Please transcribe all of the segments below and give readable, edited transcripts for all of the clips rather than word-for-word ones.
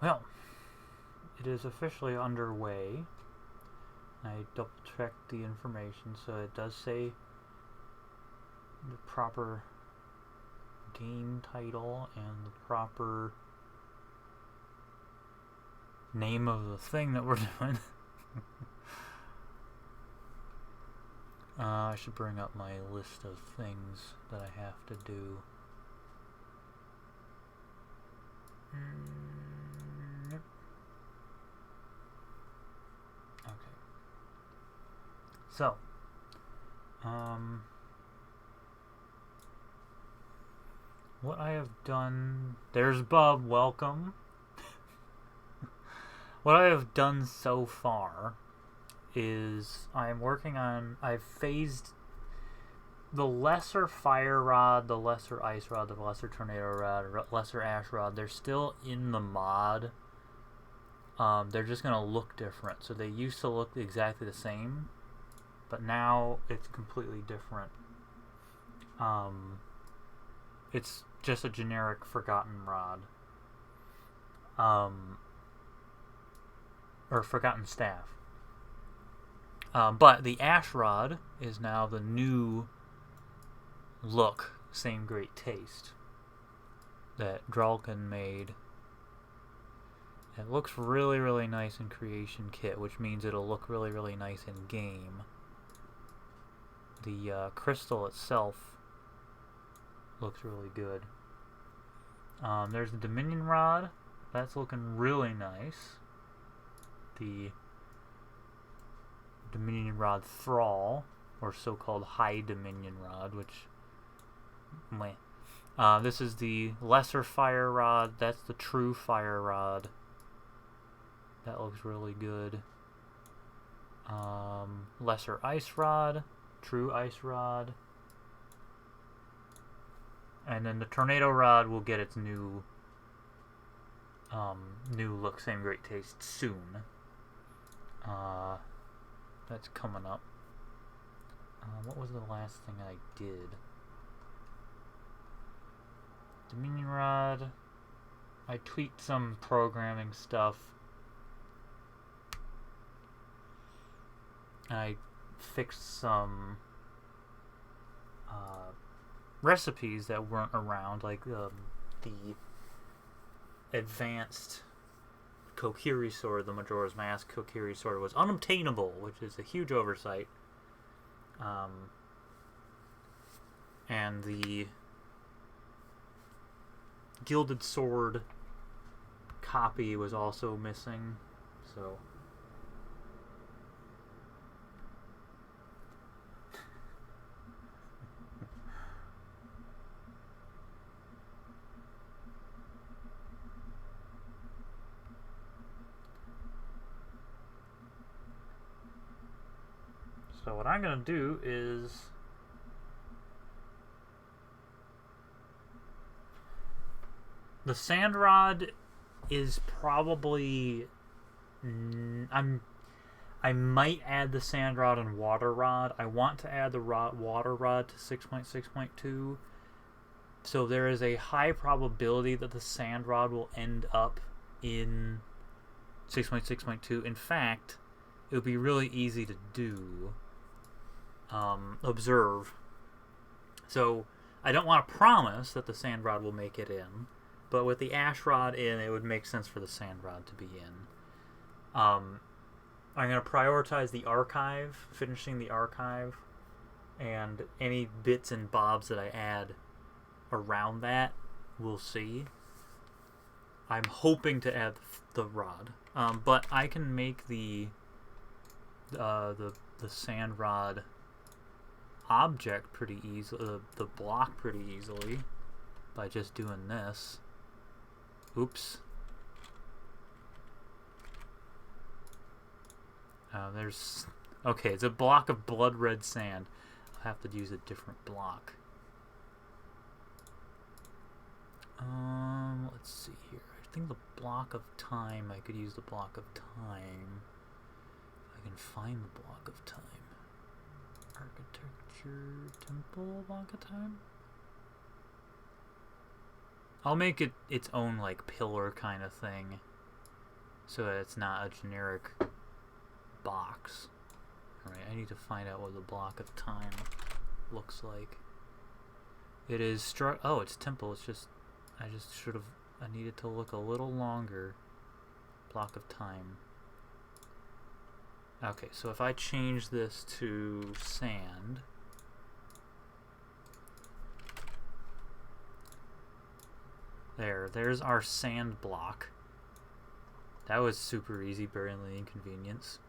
Well, it is officially underway. I double-checked the information, so it does say the proper game title and the proper name of the thing that we're doing. I should bring up my list of things that I have to do. Yep. Okay. So, what I have done... There's Bub, welcome. What I have done so far is I'm working on... I've phased the lesser fire rod, the lesser ice rod, the lesser tornado rod, lesser ash rod. They're still in the mod. They're just going to look different. So they used to look exactly the same, but now it's completely different. It's just a generic Forgotten Rod. Or Forgotten Staff. But the Ash Rod is now the new look, same great taste that Dralkin made. It looks really, really nice in Creation Kit, which means it'll look really, really nice in game. The crystal itself looks really good. There's the Dominion Rod. That's looking really nice. The Dominion Rod Thrall, or so-called High Dominion Rod, which... this is the Lesser Fire Rod. That's the True Fire Rod. That looks really good. Lesser Ice Rod, True Ice Rod. And then the Tornado Rod will get its new look, same great taste soon. That's coming up. What was the last thing I did? Dominion Rod. I tweaked some programming stuff. I fixed some recipes that weren't around, like the advanced Kokiri sword, the Majora's Mask Kokiri sword, was unobtainable, which is a huge oversight. And the Gilded Sword copy was also missing, so... So what I'm going to do is... The Sand Rod is probably... I might add the Sand Rod and Water Rod. I want to add the Water Rod to 6.6.2. So there is a high probability that the Sand Rod will end up in 6.6.2. In fact, it would be really easy to do. Observe. So I don't want to promise that the Sand Rod will make it in, but with the Ash Rod in, it would make sense for the Sand Rod to be in. I'm going to prioritize the archive, finishing the archive, and any bits and bobs that I add around that, we'll see. I'm hoping to add the rod, but I can make the Sand Rod object pretty easily, the block pretty easily, by just doing this. Oops. There's... Okay, it's a block of blood red sand. I'll have to use a different block. Let's see here. I think the block of time, I could use the block of time. If I can find the block of time. Architecture, temple, block of time? I'll make it its own, like, pillar kind of thing. so that it's not a generic box. Alright, I need to find out what the block of time looks like. It is oh, it's temple. It's just, I needed to look a little longer. Block of time. Okay, so if I change this to sand, there's our sand block. That was super easy, bearing the inconvenience.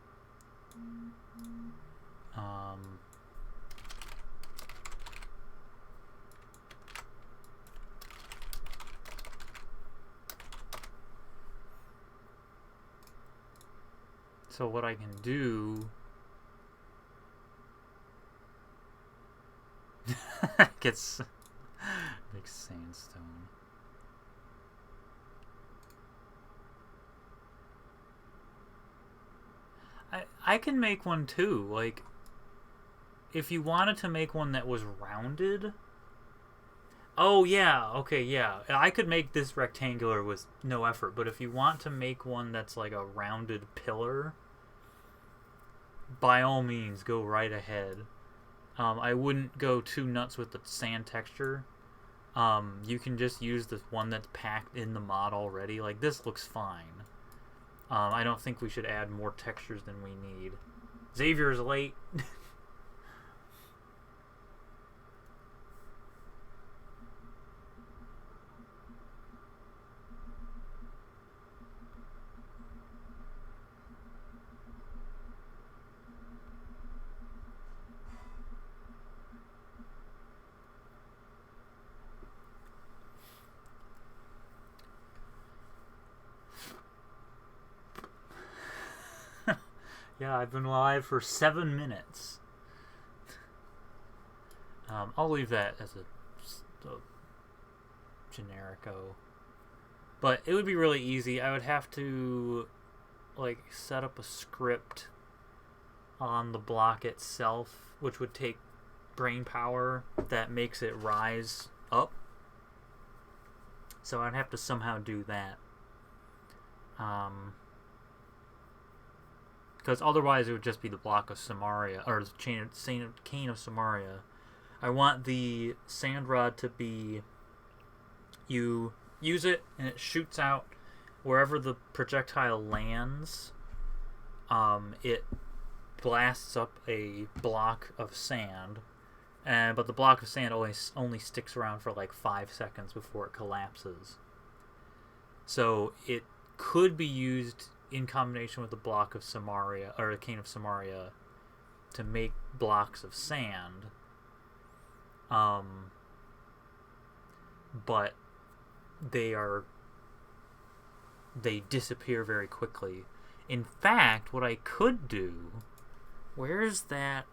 So what I can do gets makes sandstone. I can make one too. Like, if you wanted to make one that was rounded. Oh yeah, okay, yeah. I could make this rectangular with no effort, but if you want to make one that's like a rounded pillar, by all means, go right ahead. I wouldn't go too nuts with the sand texture. You can just use the one that's packed in the mod already. Like, this looks fine. I don't think we should add more textures than we need. Xavier's late. Yeah, I've been live for 7 minutes. I'll leave that as a generico. But it would be really easy. I would have to like set up a script on the block itself, which would take brain power that makes it rise up. So I'd have to somehow do that. Because otherwise it would just be the block of Samaria, or the cane of Samaria. I want the sand rod to be, you use it and it shoots out wherever the projectile lands. It blasts up a block of sand, but the block of sand only sticks around for like 5 seconds before it collapses. So it could be used in combination with the block of Samaria, or the cane of Samaria, to make blocks of sand. But they disappear very quickly. In fact, what I could do, where's that,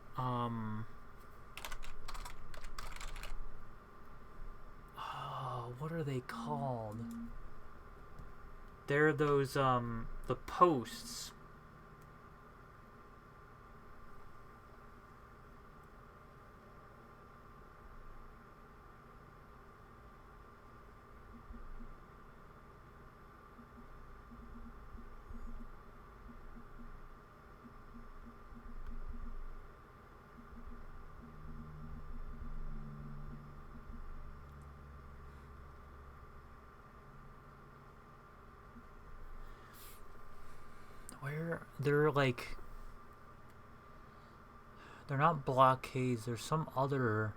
what are they called? They're those, the posts. They're like, they're not blockades, there's some other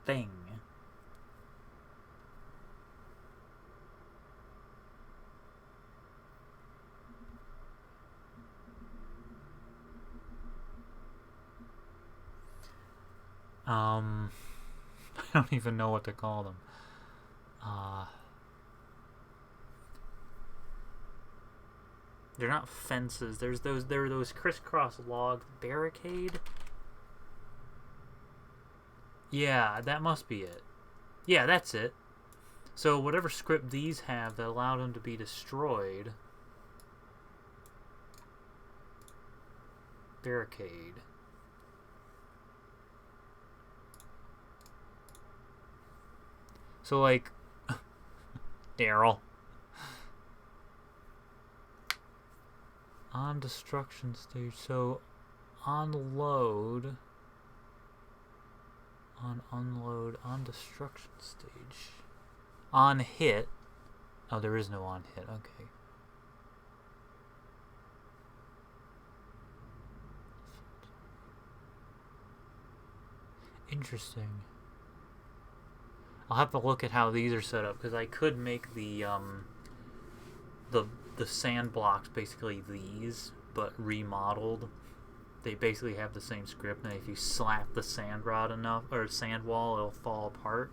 thing. I don't even know what to call them. They're not fences. There are those crisscross log barricade. Yeah, that must be it. Yeah, that's it. So whatever script these have that allow them to be destroyed. Barricade. So like, Daryl. On destruction stage, so on load, on unload, on destruction stage, on hit. Oh, there is no on hit. Okay. Interesting. I'll have to look at how these are set up because I could make the sand blocks basically these, but remodeled. They basically have the same script, and if you slap the sand rod enough or sand wall, it'll fall apart.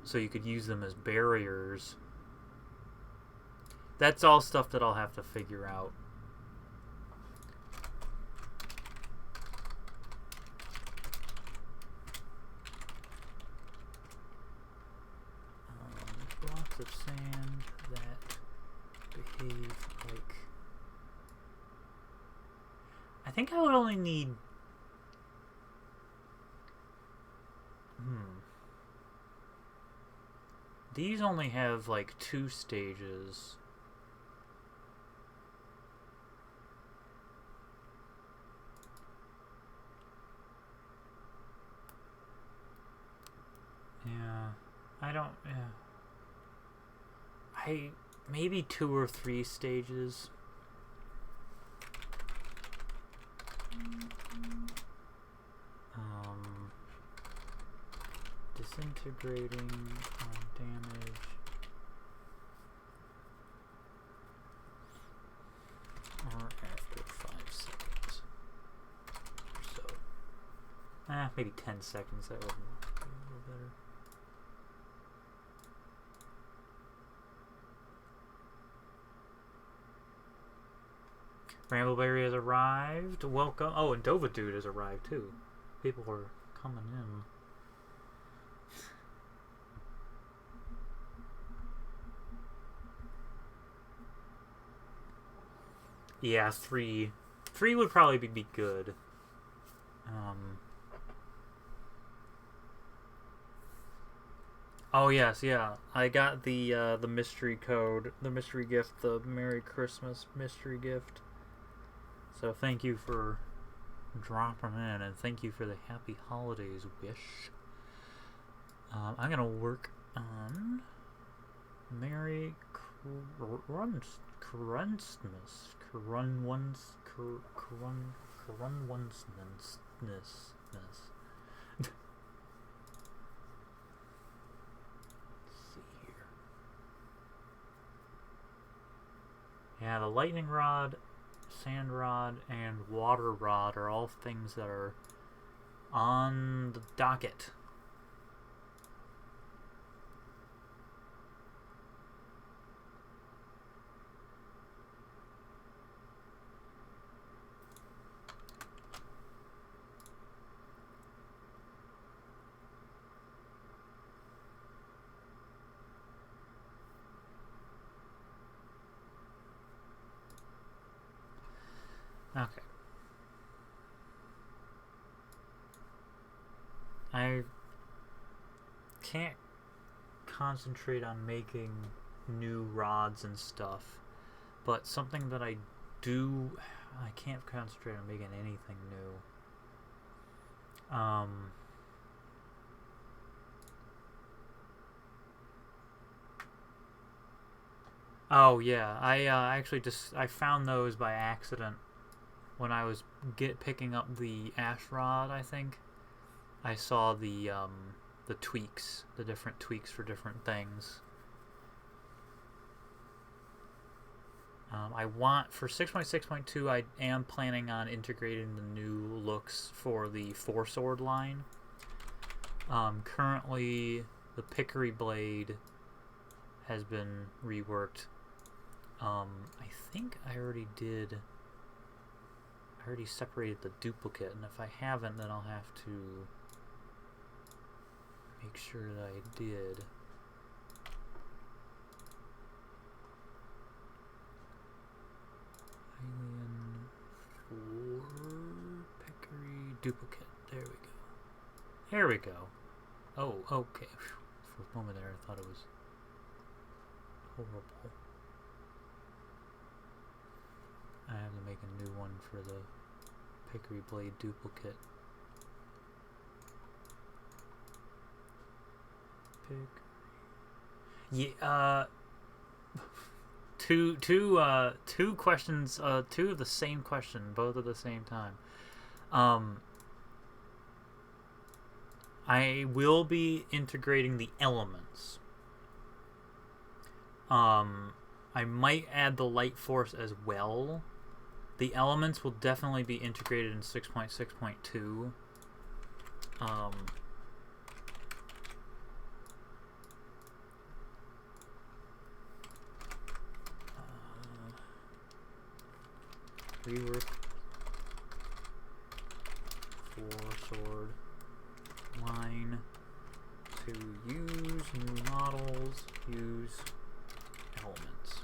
So you could use them as barriers. That's all stuff that I'll have to figure out. Blocks of sand that behave like... I think I would only need... These only have like 2 stages. Yeah, I don't... Yeah. Maybe 2 or 3 stages. Disintegrating on damage. Or after 5 seconds. So. Maybe 10 seconds. That would be a little better. Brambleberry has arrived. Welcome. Oh, and Dova Dude has arrived too. People are coming in. Yeah, 3. 3 would probably be good. Oh yes, yeah. I got the mystery code, the mystery gift, the Merry Christmas mystery gift. So thank you for dropping in, and thank you for the Happy Holidays wish. I'm gonna work on Merry Christmas. Yeah, the lightning rod, sand rod, and water rod are all things that are on the docket. Okay. I can't concentrate on making new rods and stuff, but something that I can't concentrate on making anything new. Oh yeah, I actually I found those by accident. When I was picking up the ash rod, I think I saw the tweaks, the different tweaks for different things. I want for 6.6.2. I am planning on integrating the new looks for the 4-sword line. Currently, the Pickery blade has been reworked. I think I already did. I already separated the duplicate, and if I haven't, then I'll have to make sure that I did. Hylian 4 Pickery duplicate. There we go. There we go. Oh, okay. For a moment there, I thought it was horrible. I have to make a new one for the Hickory Blade duplicate. Yeah, two questions, two of the same question, both at the same time. I will be integrating the elements. I might add the light force as well. The elements will definitely be integrated in 6.6.2. Rework for sword line to use new models, use elements,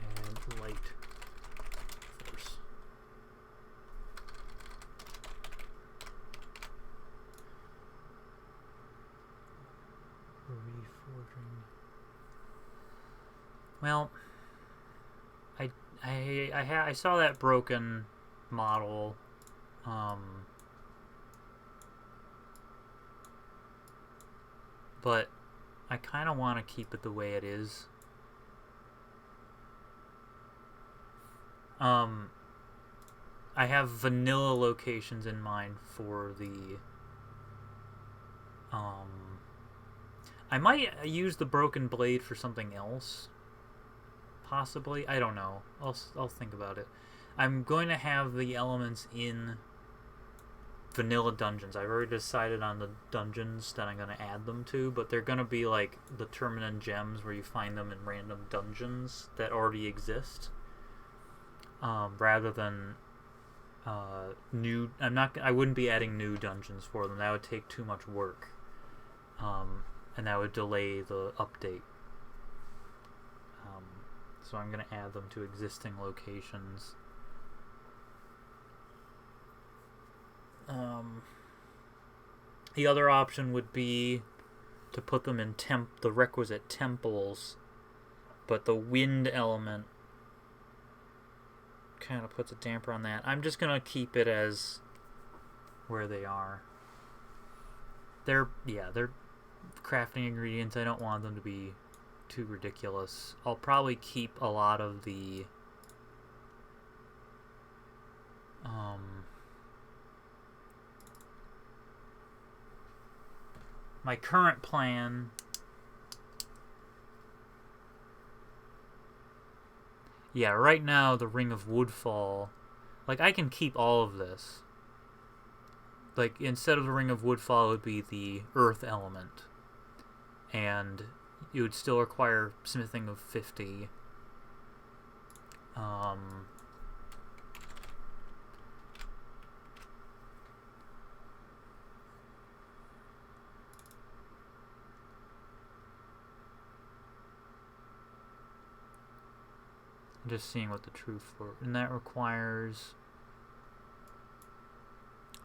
and light force. Reforging. Well, I saw that broken model. But I kind of want to keep it the way it is. I have vanilla locations in mind for the I might use the broken blade for something else. Possibly. I don't know. I'll think about it. I'm going to have the elements in vanilla dungeons. I've already decided on the dungeons that I'm going to add them to, but they're going to be like the Terminin gems where you find them in random dungeons that already exist. Rather than new. I wouldn't be adding new dungeons for them. That would take too much work. And that would delay the update. So I'm going to add them to existing locations. The other option would be to put them in the requisite temples, but the wind element kind of puts a damper on that. I'm just going to keep it as where they are. They're crafting ingredients. I don't want them to be too ridiculous. I'll probably keep a lot of the my current plan. Yeah, right now the Ring of Woodfall, like I can keep all of this. Like instead of the Ring of Woodfall, it would be the Earth element, and you would still require smithing of 50. Just seeing what the truth for, and that requires.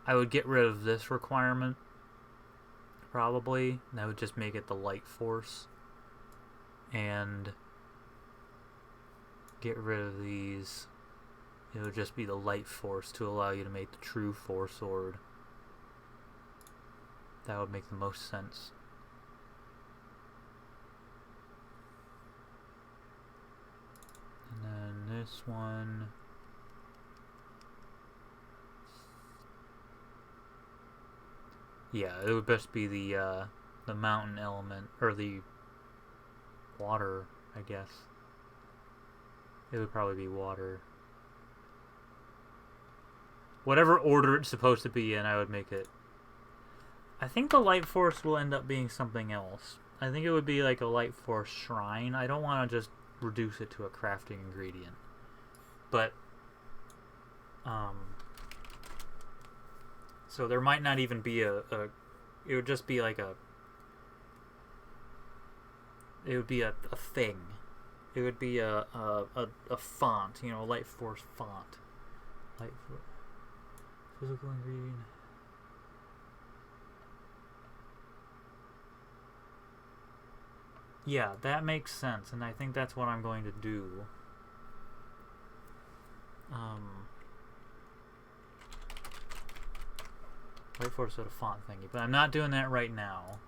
I would get rid of this requirement, probably. And that would just make it the light force, and get rid of these. It would just be the light force to allow you to make the true force sword. That would make the most sense. And then this one. Yeah, it would best be the mountain element, or the water, I guess. It would probably be water. Whatever order it's supposed to be in, I would make it. I think the light force will end up being something else. I think it would be like a light force shrine. I don't want to just reduce it to a crafting ingredient. But, so there might not even be it would just be like it would be a thing. It would be a font, you know, a light force font. Light force. Physical ingredient. Yeah, that makes sense, and I think that's what I'm going to do. Wait for us at a font thingy, but I'm not doing that right now.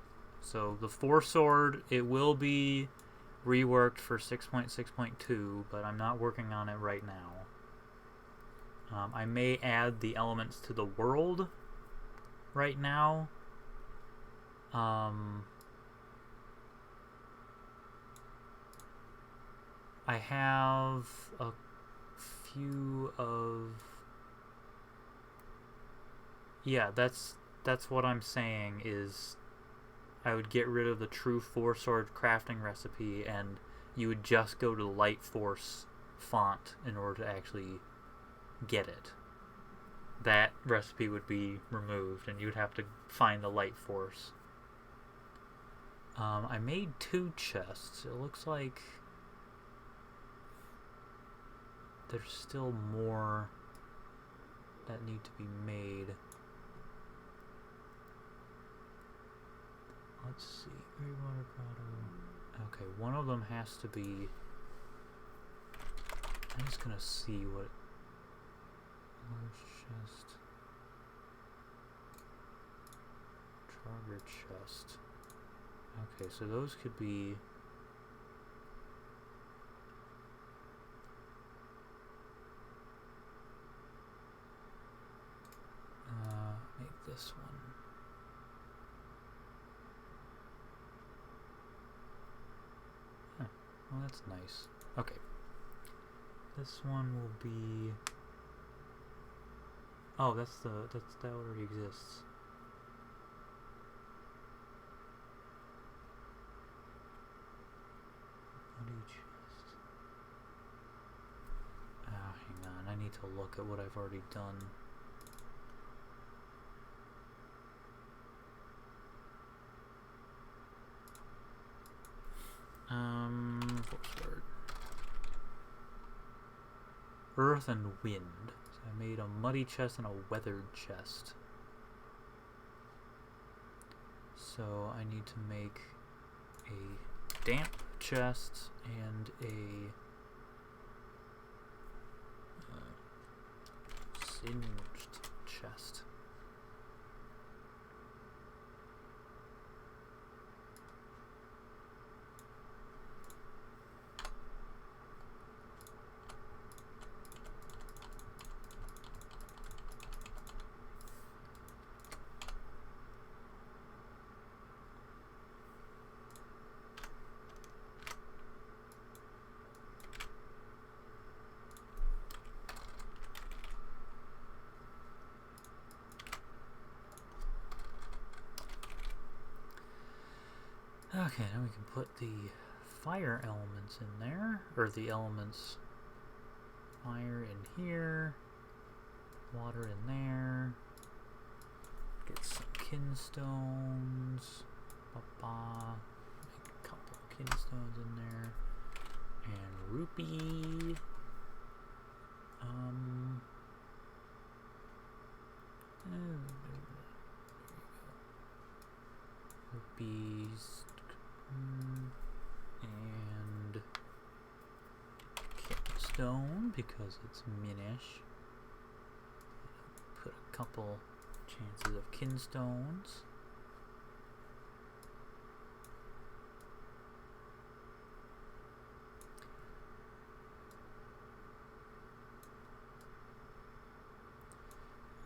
So the 4 sword, it will be reworked for 6.6.2, but I'm not working on it right now. I may add the elements to the world right now. I have a few of... Yeah, that's what I'm saying is I would get rid of the true 4 sword crafting recipe and you would just go to the Light Force font in order to actually get it. That recipe would be removed and you'd have to find the Light Force. I made 2 chests. It looks like there's still more that need to be made. Let's see. Grotto. Okay, one of them has to be... I'm just gonna see what... Large chest. Charger chest. Okay, so those could be... make this one. Huh. Well, that's nice. Okay. This one will be... Oh, that already exists. Bloody chest. Hang on. I need to look at what I've already done. Word. Earth and wind. So I made a muddy chest and a weathered chest. So I need to make a damp chest and a singed chest. Okay, now we can put the fire elements in there, or the elements fire in here, water in there, get some kinstones, make a couple kinstones in there, and rupee, rupees, and stone because it's minish. Put a couple chances of kinstones.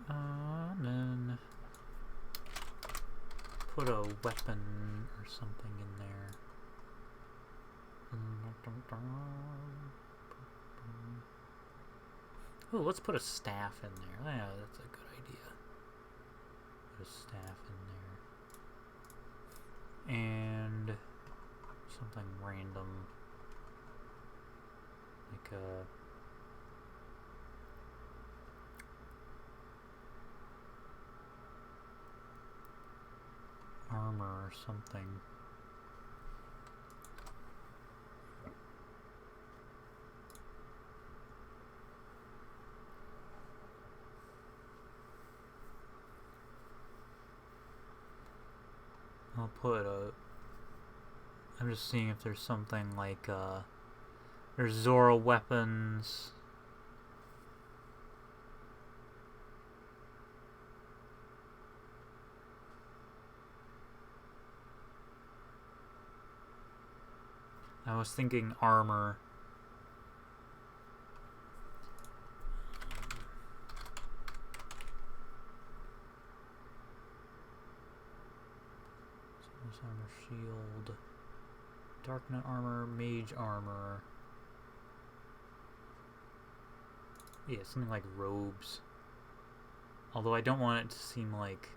And then put a weapon or something in there. Oh, let's put a staff in there. Yeah, that's a good idea. Put a staff in there. And something random. Like a... armor or something. I'll put a... I'm just seeing if there's something like, there's Zora weapons. I was thinking armor. Armor, shield, dark knight armor, mage armor. Yeah, something like robes. Although I don't want it to seem like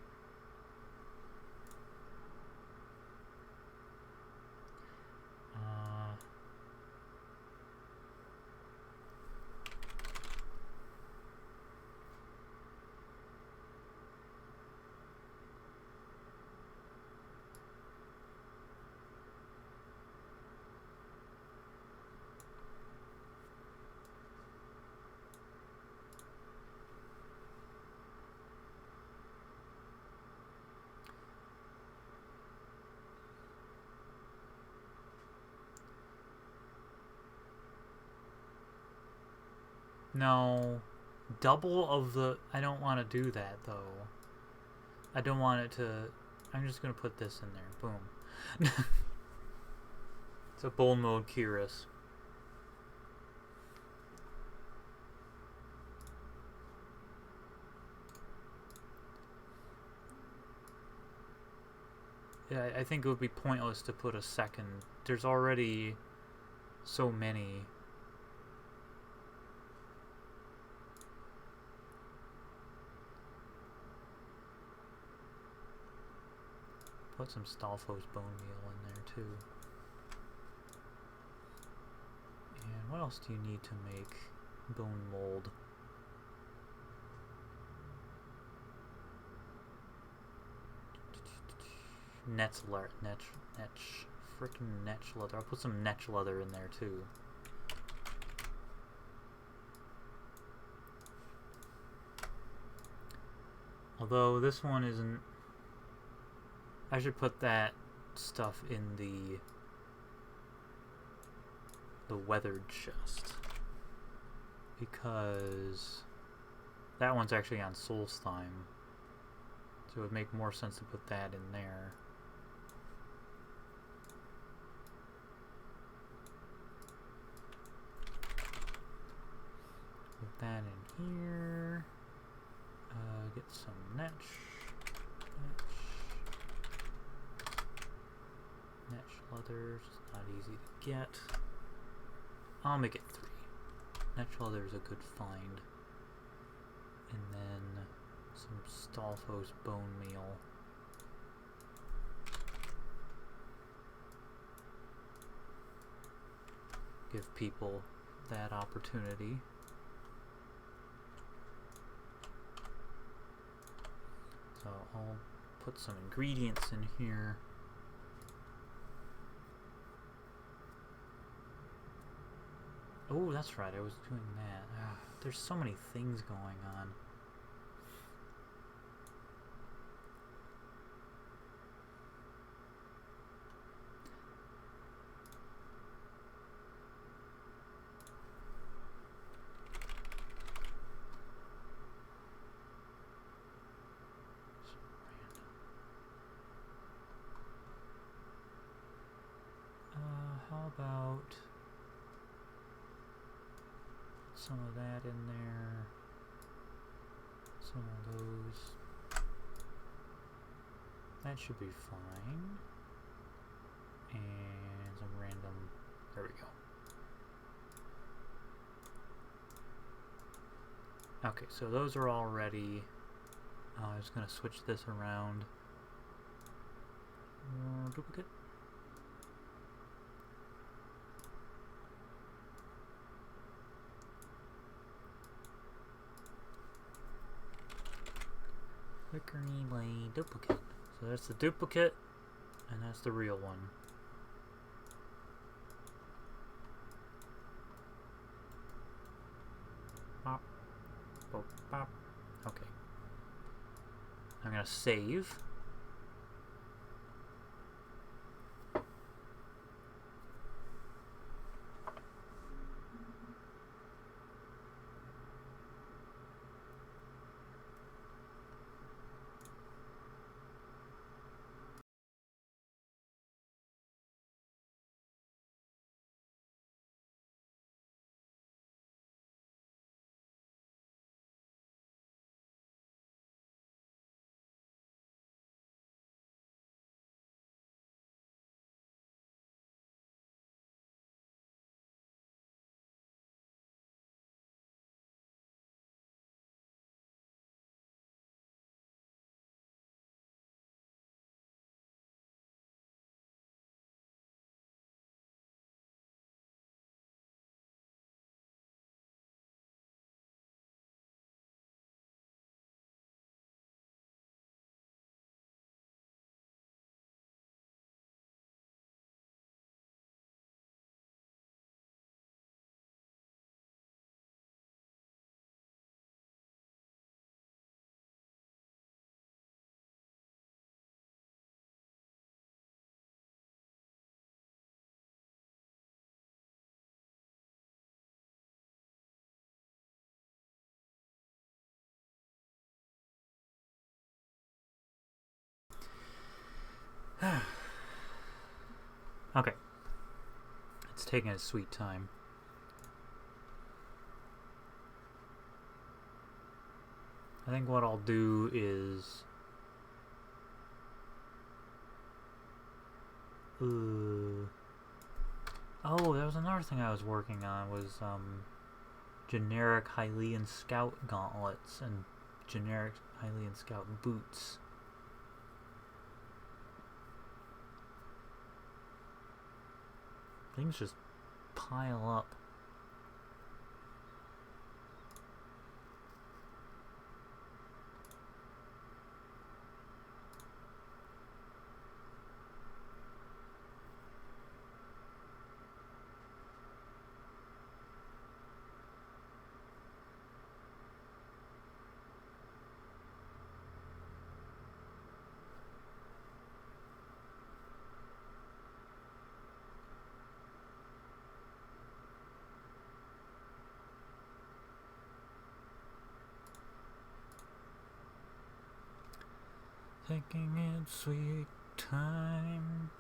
no, double of the... I don't want to do that, though. I don't want it to... I'm just going to put this in there. Boom. It's a bold mode Kyrus. Yeah, I think it would be pointless to put a second. There's already so many. Put some Stalfo's bone meal in there too. And what else do you need to make bone mold? Frickin' netch leather. I'll put some netch leather in there too. Although this one isn't... I should put that stuff in the weathered chest, because that one's actually on Soul Slime, so it would make more sense to put that in there. Put that in here. Get some netch. Netch leather, it's not easy to get. I'll make it 3. Netch leather is a good find. And then some Stalfo's bone meal. Give people that opportunity. So I'll put some ingredients in here. Oh, that's right, I was doing that. There's so many things going on. How about some of that in there, some of those. That should be fine. And some random, there we go. Okay, so those are all ready. I'm just going to switch this around. Duplicate. Flickering blade duplicate. So that's the duplicate, and that's the real one. Pop. Pop. Pop. Okay. I'm gonna save. Okay. It's taking its sweet time. I think what I'll do is... Oh, that was another thing I was working on, was generic Hylian Scout Gauntlets and generic Hylian Scout Boots. Things just pile up. Taking its sweet time.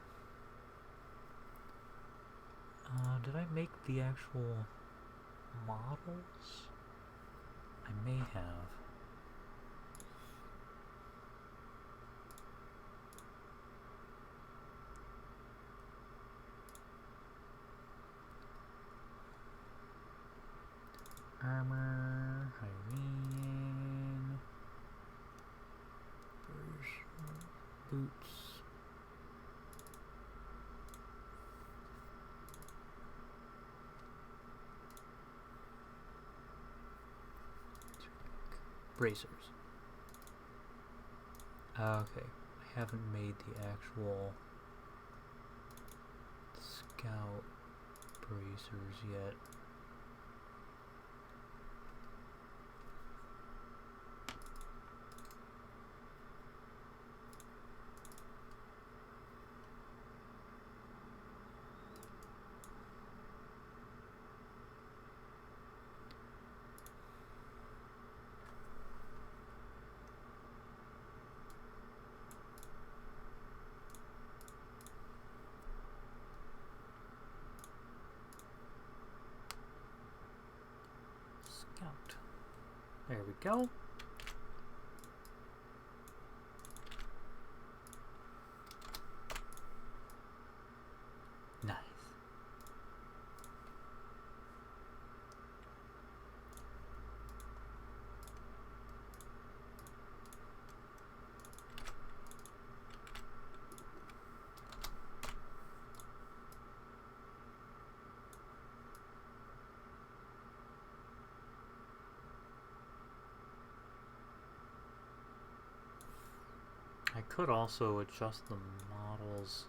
Did I make the actual models? I may have. Armor, Hylian, boots. Bracers. Okay, I haven't made the actual scout bracers yet. There we go. Nice. I could also adjust the models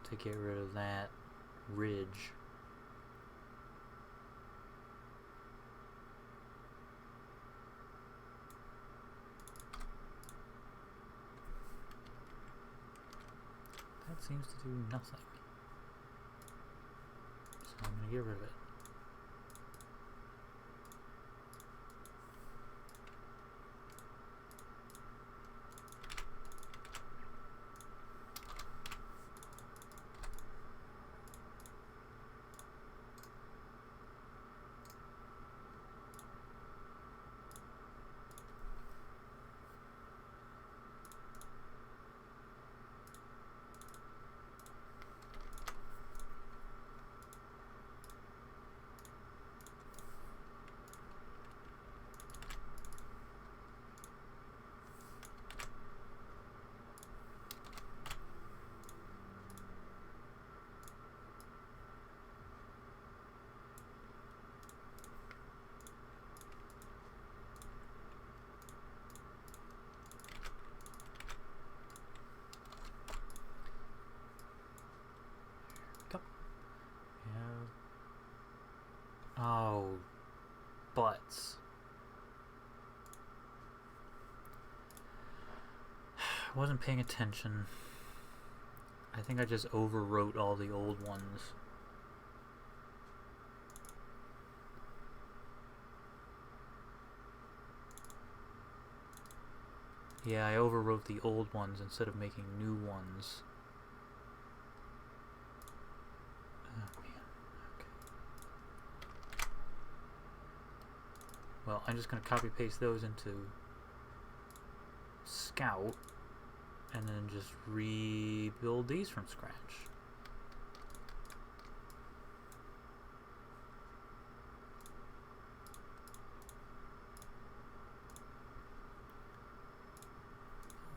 to get rid of that ridge. That seems to do nothing. So I'm going to get rid of it. Oh, butts. I wasn't paying attention. I think I just overwrote all the old ones. Yeah, I overwrote the old ones instead of making new ones. Well, I'm just going to copy paste those into Scout and then just rebuild these from scratch.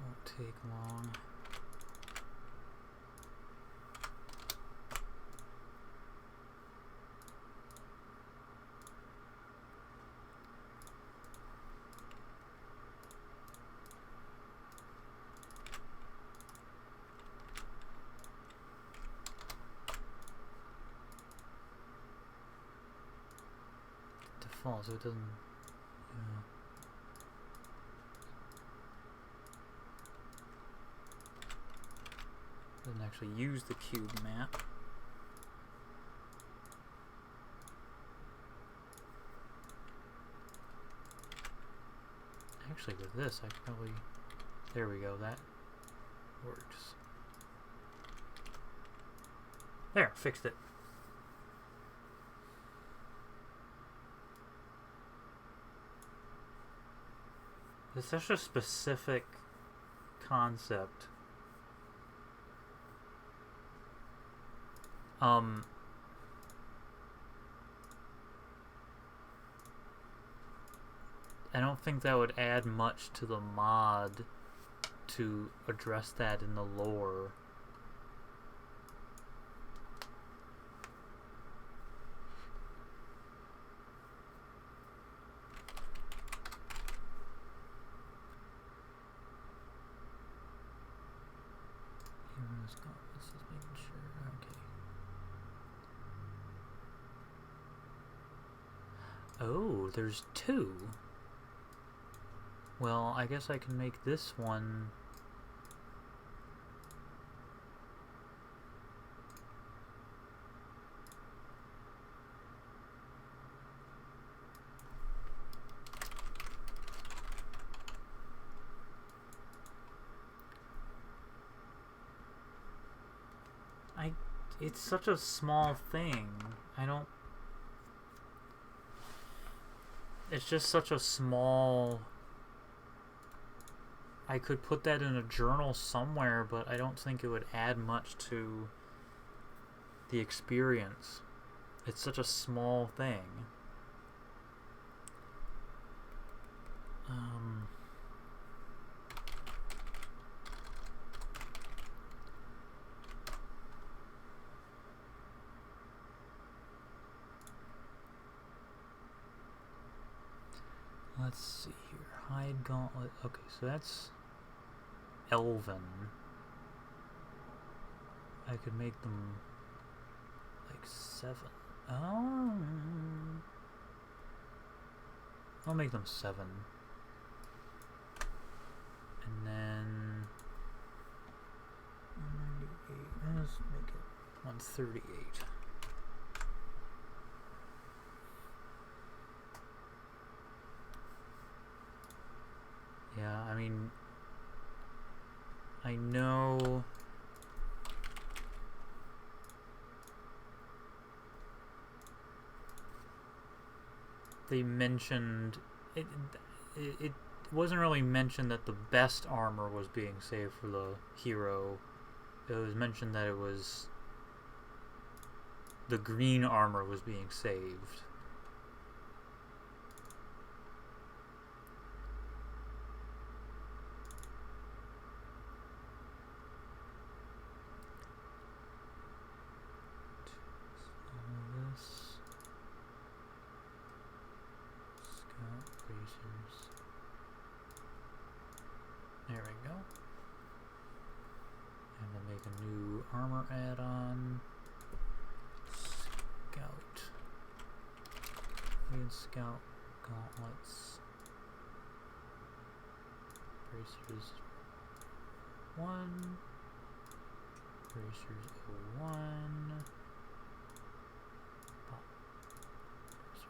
Won't take long. So it doesn't, doesn't actually use the cube map. Actually, with this, I could probably, there we go, that works. There, fixed it. It's such a specific concept. I don't think that would add much to the mod to address that in the lore. Gauntlets, just making sure. Okay. Oh, there's two. Well, I guess I can make this one. It's such a small thing. It's just such a small... I could put that in a journal somewhere, but I don't think it would add much to the experience. It's such a small thing. Let's see here. Hide Gauntlet. Okay, so that's Elven. I could make them like 7. Oh, I'll make them 7. And then 198. Let's make it 138. Yeah, I mean, I know they mentioned it wasn't really mentioned that the best armor was being saved for the hero. It was mentioned that it was the green armor was being saved. There we go. And we'll make a new armor add-on. Scout. Green Scout Gauntlets. Bracers 1. Bracers 01. Pop. Bracers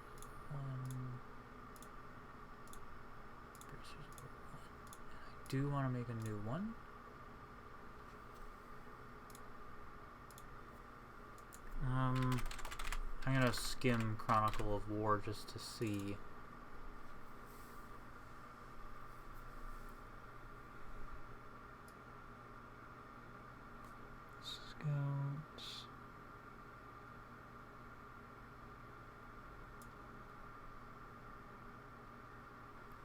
1. Do want to make a new one. I'm gonna skim Chronicle of War just to see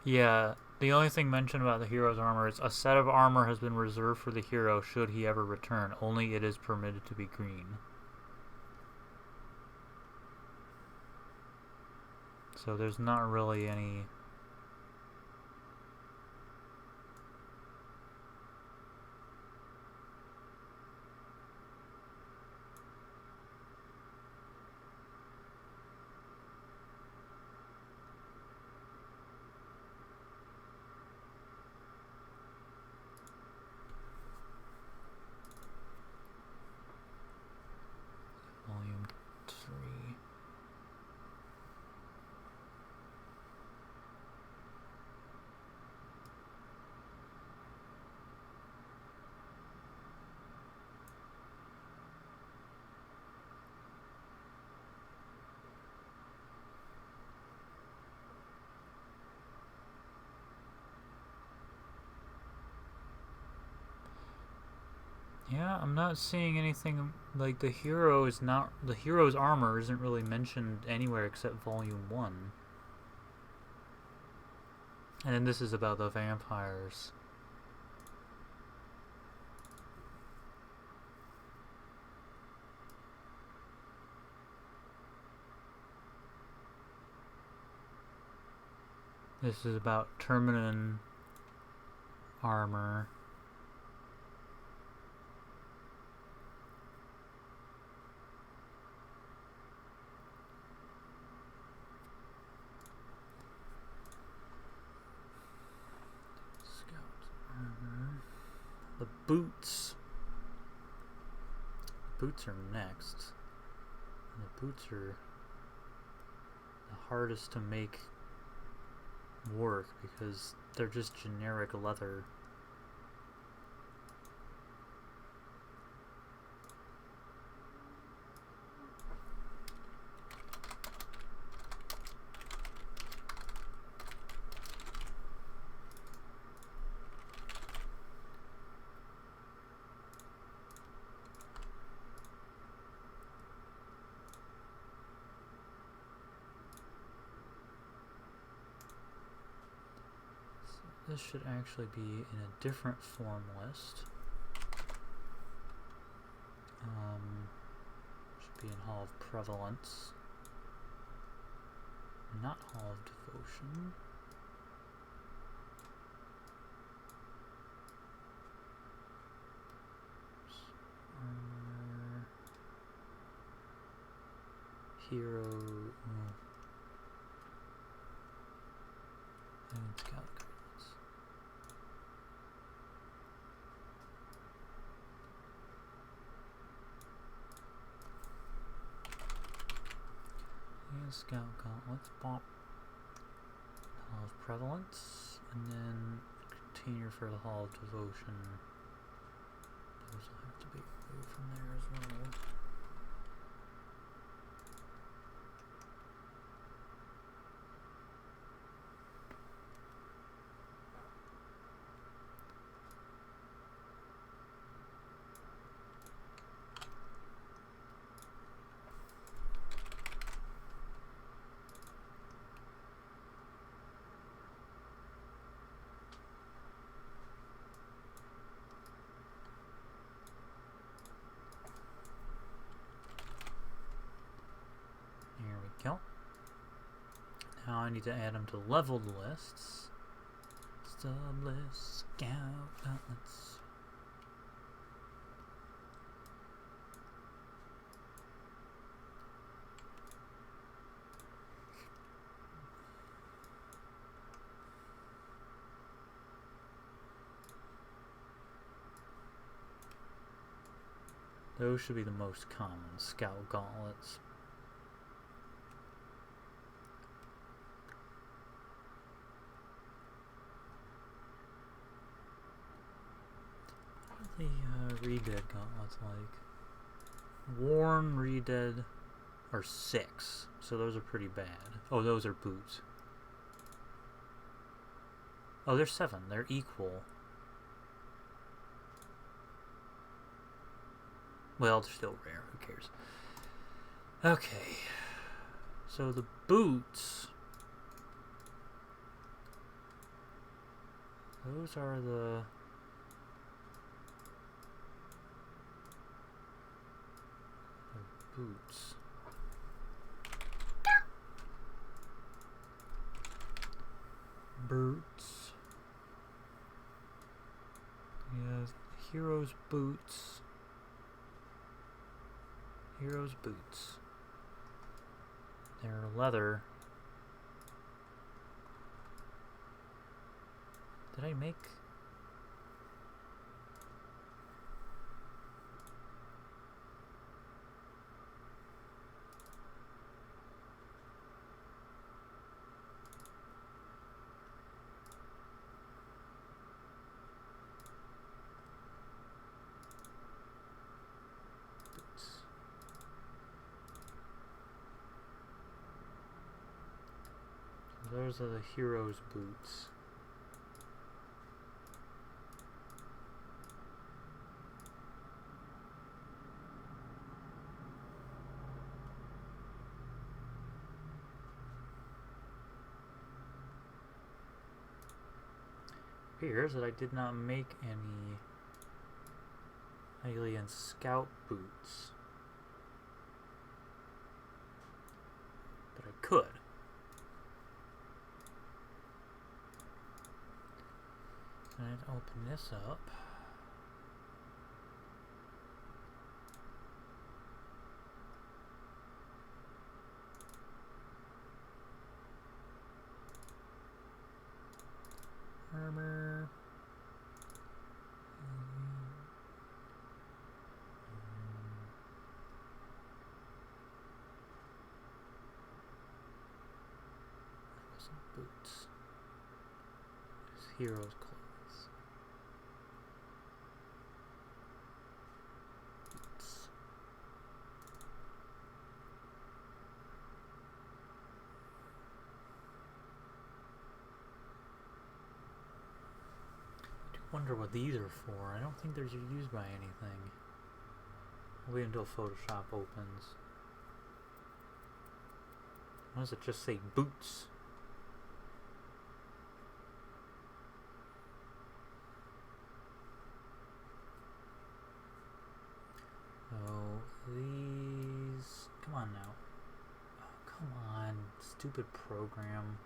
Yeah, the only thing mentioned about the hero's armor is a set of armor has been reserved for the hero should he ever return. Only it is permitted to be green. So there's not really any... Volume 3. Yeah, I'm not seeing anything like the hero is not... The hero's armor isn't really mentioned anywhere except Volume 1. And then this is about the vampires. This is about Terminin armor. The boots. Boots are next. And the boots are the hardest to make work because they're just generic leather. This should actually be in a different form list. Should be in Hall of Prevalence. Not Hall of Devotion. Hero. And it's got Scout Gauntlets, Bop, Hall of Prevalence, and then Container for the Hall of Devotion. Those will have to be removed from there as well. Now I need to add them to leveled lists. Sub list, Scout, Gauntlets. Those should be the most common, Scout Gauntlets. The Redead Gauntlets like. Worn Redead are 6, so those are pretty bad. Oh, those are boots. Oh, they're 7. They're equal. Well, they're still rare. Who cares? Okay. So the boots Those are the... boots. Boots. Yeah, hero's boots. Hero's boots. They're leather. Did I make... Those are the hero's boots. Appears that I did not make any Hylian scout boots. But I could. And open this up. Armor. Some boots. There's hero's clothes. Wonder what these are for. I don't think they're used by anything. I'll wait until Photoshop opens. Why does it just say boots? Oh, these... Come on now. Oh, come on. Stupid program.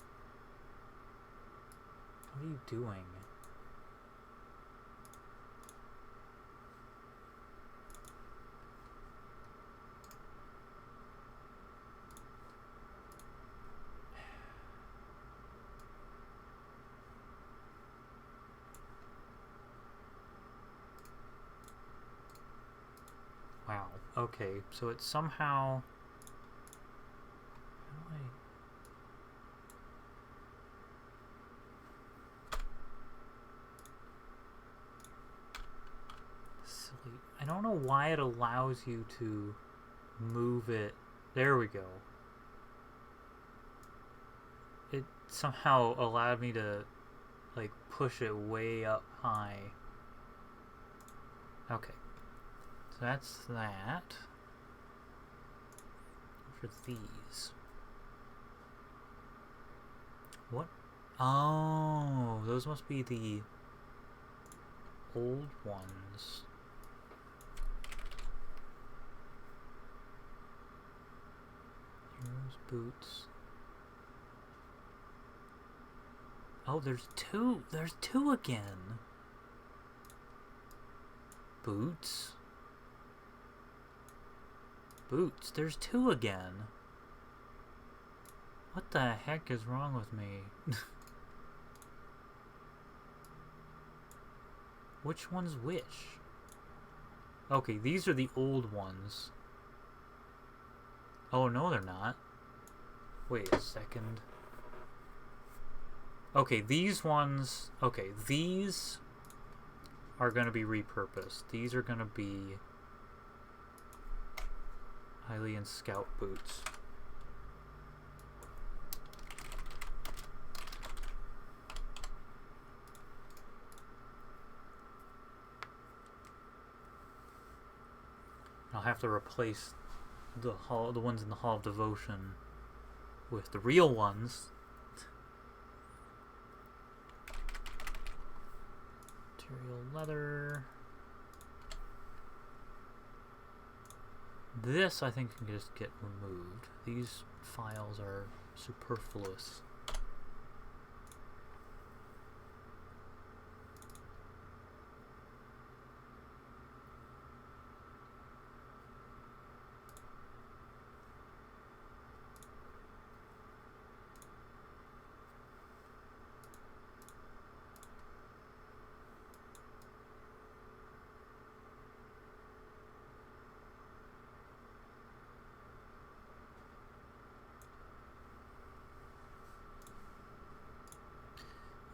What are you doing? Wow. Okay, so it's somehow... How do I... Silly. I don't know why it allows you to move it. There we go. It somehow allowed me to, like, push it way up high. Okay. So that's that. For these. What? Oh, those must be the old ones. Heroes boots. Oh, there's two. There's two again. Boots. Boots. There's two again. What the heck is wrong with me? Which one's which? Okay, these are the old ones. Oh, no, they're not. Wait a second. Okay, these ones... Okay, these are going to be repurposed. These are going to be Hylian scout boots. I'll have to replace the ones in the Hall of Devotion with the real ones. Material leather. This, I think, can just get removed. These files are superfluous.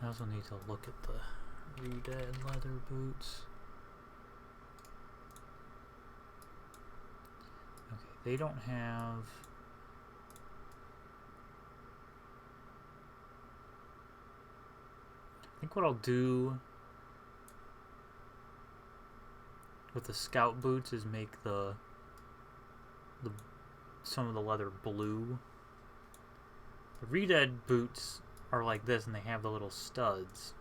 I also need to look at the Redead leather boots. Okay, they don't have... I think what I'll do with the scout boots is make some of the leather blue. The Redead boots are like this and they have the little studs,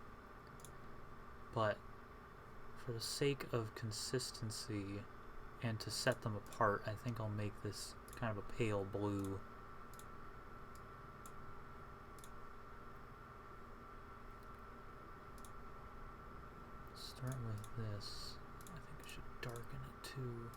but for the sake of consistency and to set them apart, I think I'll make this kind of a pale blue. Start with this. I think I should darken it too.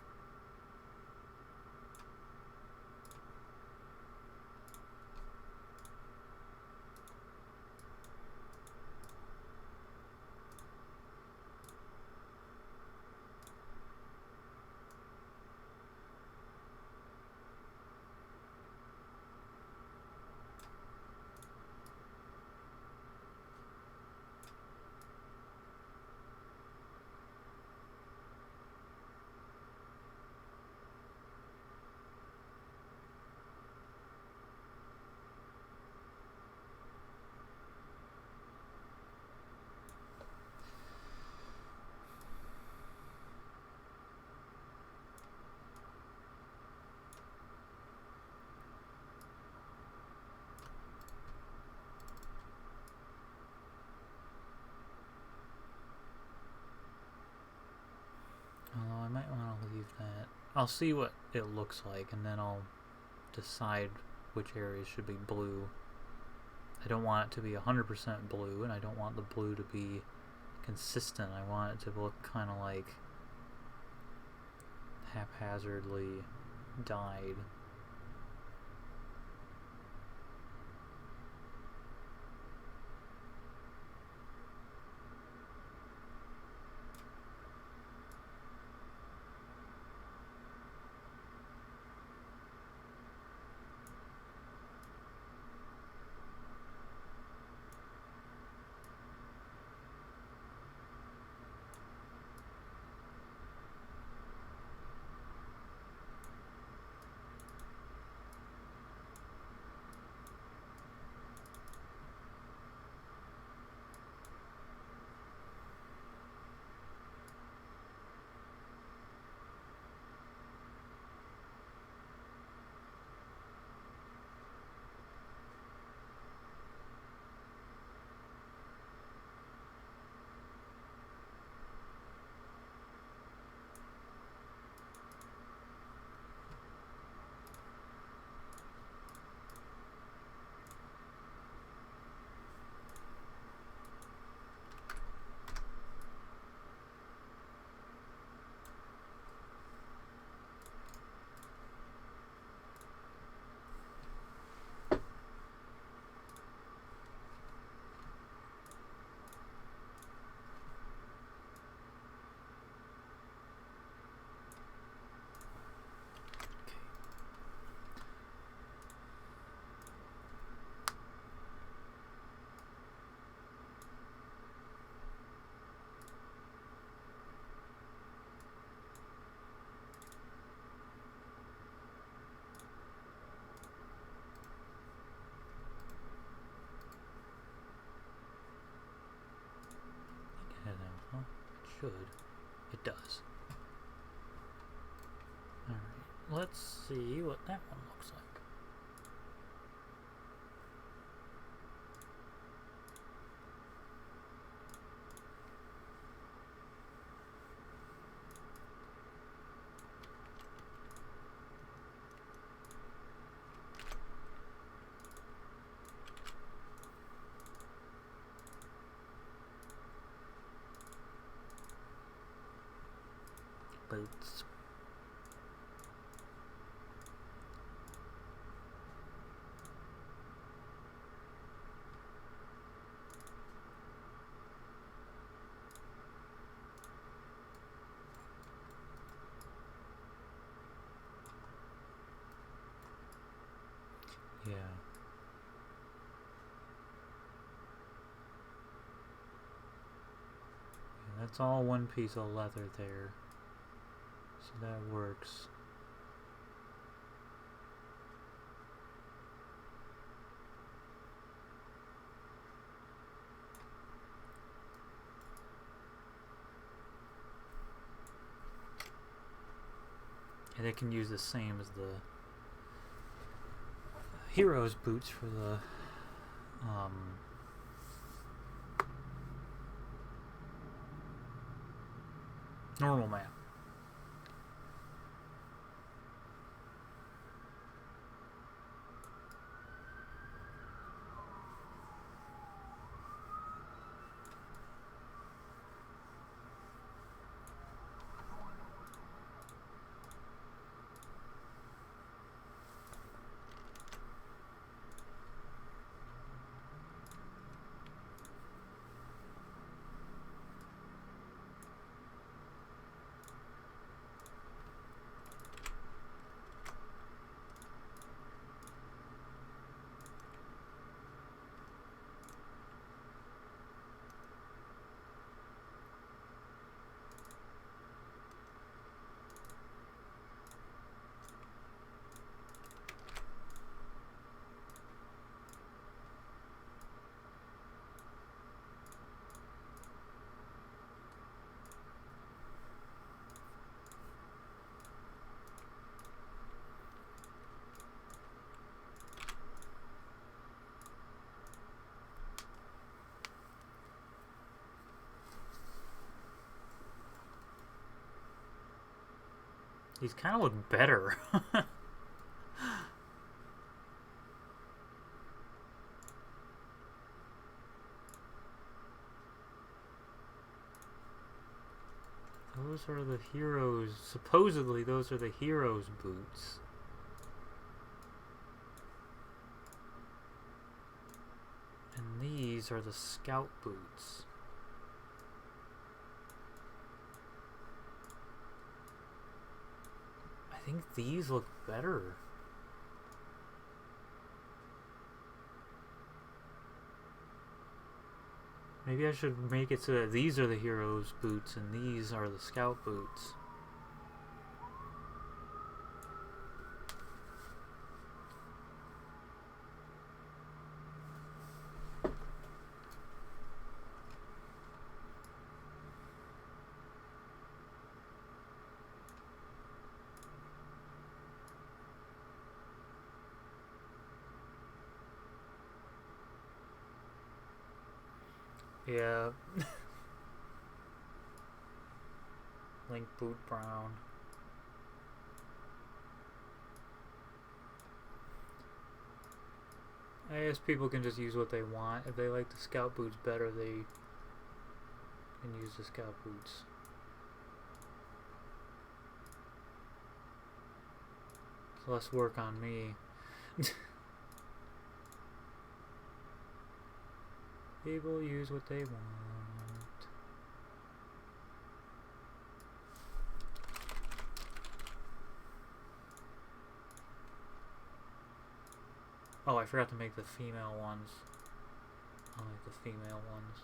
I might want to leave that. I'll see what it looks like and then I'll decide which areas should be blue. I don't want it to be 100% blue, and I don't want the blue to be consistent. I want it to look kind of like haphazardly dyed. Should. It does. Alright, let's see what that one looks like. Gauntlets. Yeah. That's all one piece of leather there. So that works. And they can use the same as the hero's boots for the normal map. These kind of look better. Those are the heroes. Supposedly, those are the heroes' boots. And these are the scout boots. I think these look better. Maybe I should make it so that these are the hero's boots and these are the scout boots. Yeah. Link boot brown. I guess people can just use what they want. If they like the scout boots better, they can use the scout boots. It's less work on me. People use what they want. Oh, I forgot to make the female ones. I'll make the female ones.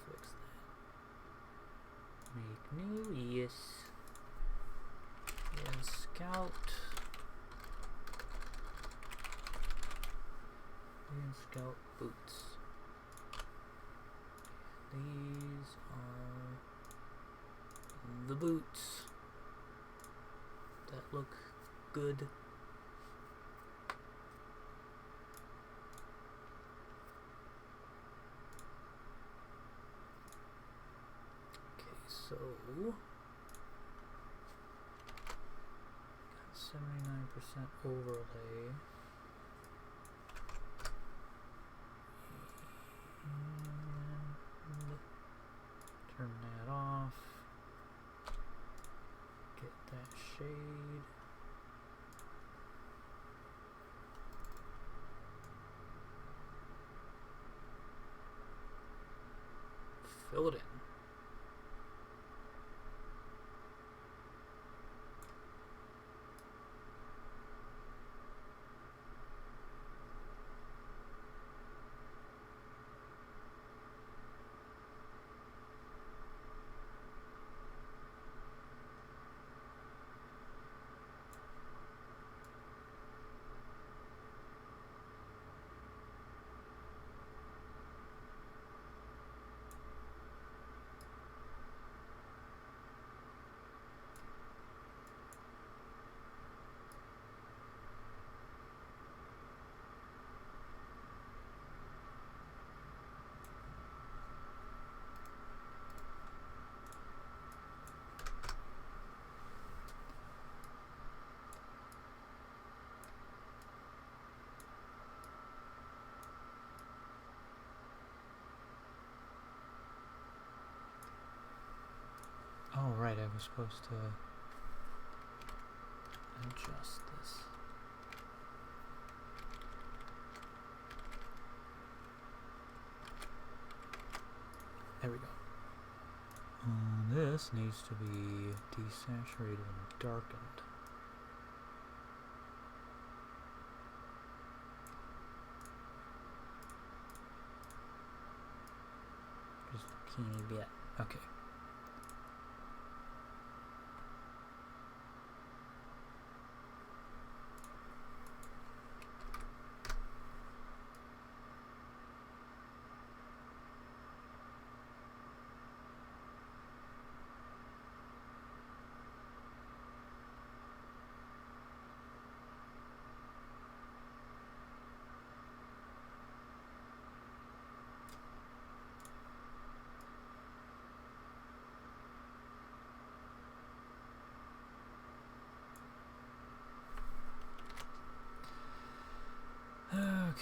Fix that. Make new, yes. And scout. And scout boots. These are the boots that look good. Okay, so 79% overlay. fill it in. Oh, right, I was supposed to adjust this. There we go. This needs to be desaturated and darkened. Just a teeny bit. Okay. Okay.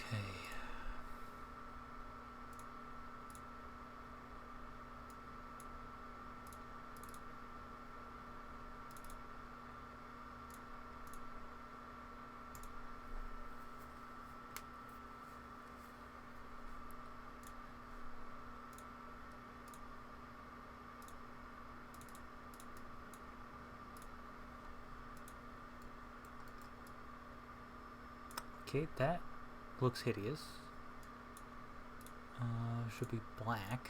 Okay, that looks hideous. Should be black.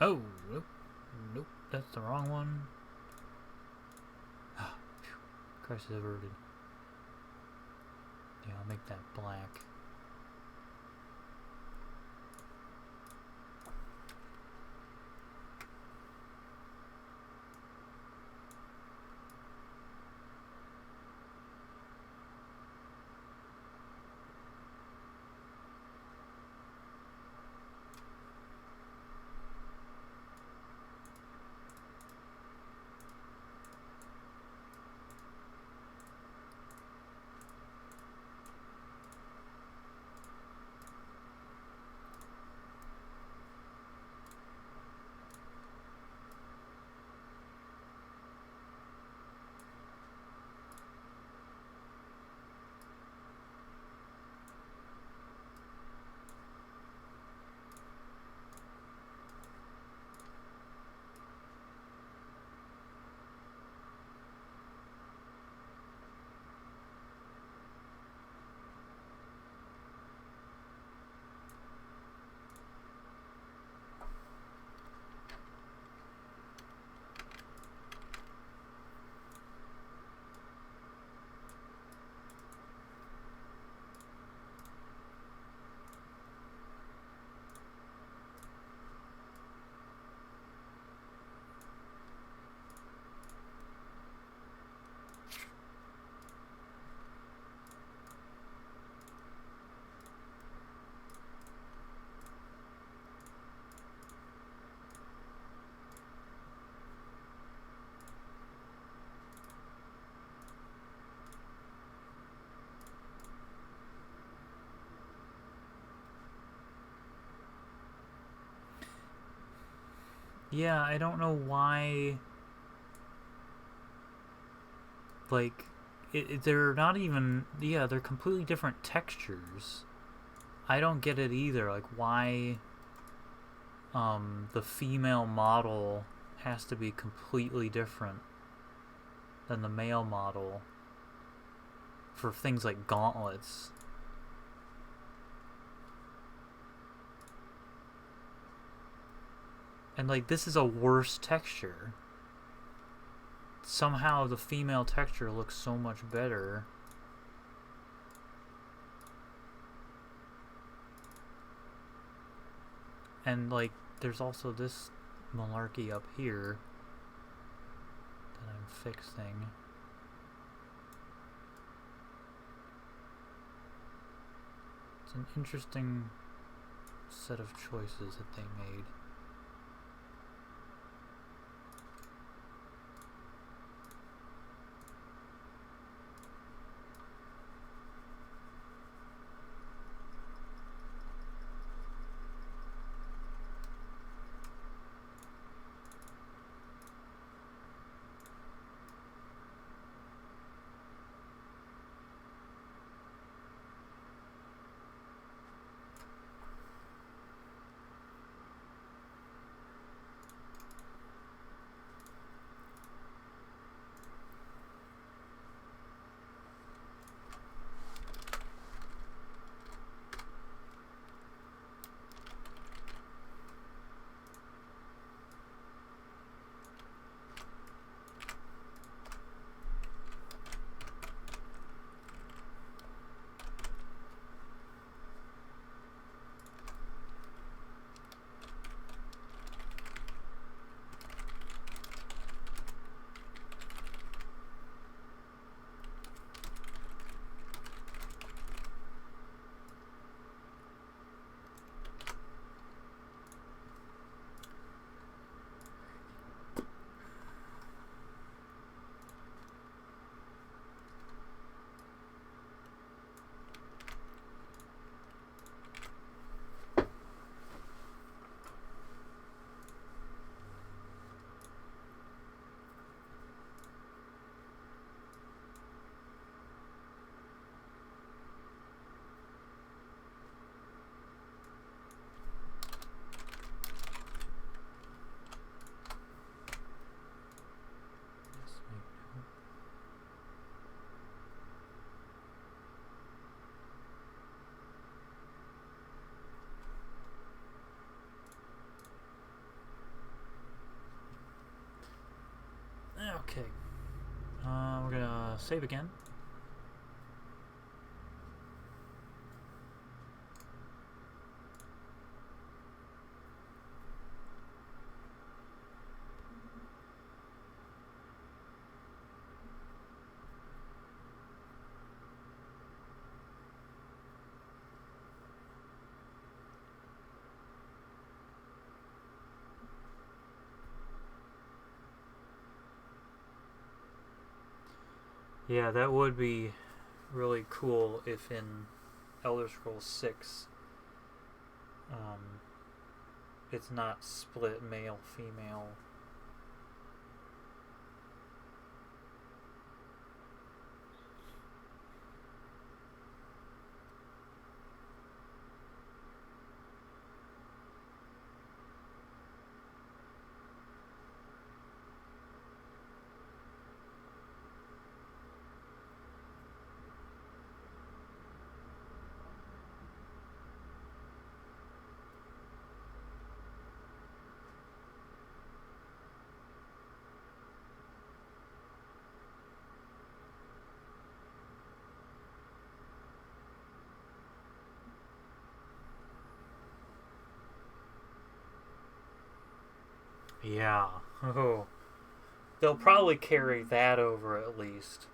Oh, nope, nope, that's the wrong one. Crisis averted. Yeah, I'll make that black. Yeah, I don't know why like, they're not even, yeah, they're completely different textures. I don't get it either, like, why the female model has to be completely different than the male model for things like gauntlets. And, like, this is a worse texture. Somehow the female texture looks so much better. And, like, there's also this malarkey up here that I'm fixing. It's an interesting set of choices that they made. Okay. We're gonna save again. Yeah, that would be really cool if in Elder Scrolls 6 it's not split male female. Yeah. Oh. They'll probably carry that over at least.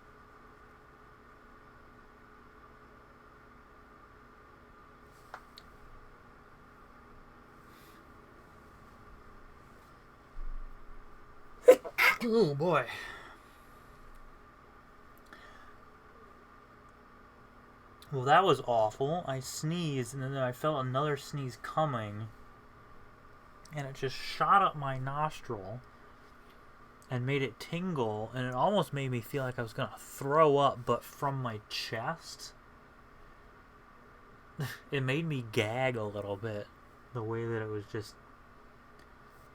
Oh boy. Well, that was awful. I sneezed and then I felt another sneeze coming. And it just shot up my nostril. and made it tingle, and it almost made me feel like I was gonna throw up, but from my chest. It made me gag a little bit, the way that it was just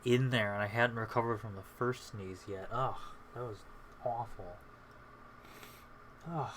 in there, and I hadn't recovered from the first sneeze yet. Ugh, that was awful. Ugh.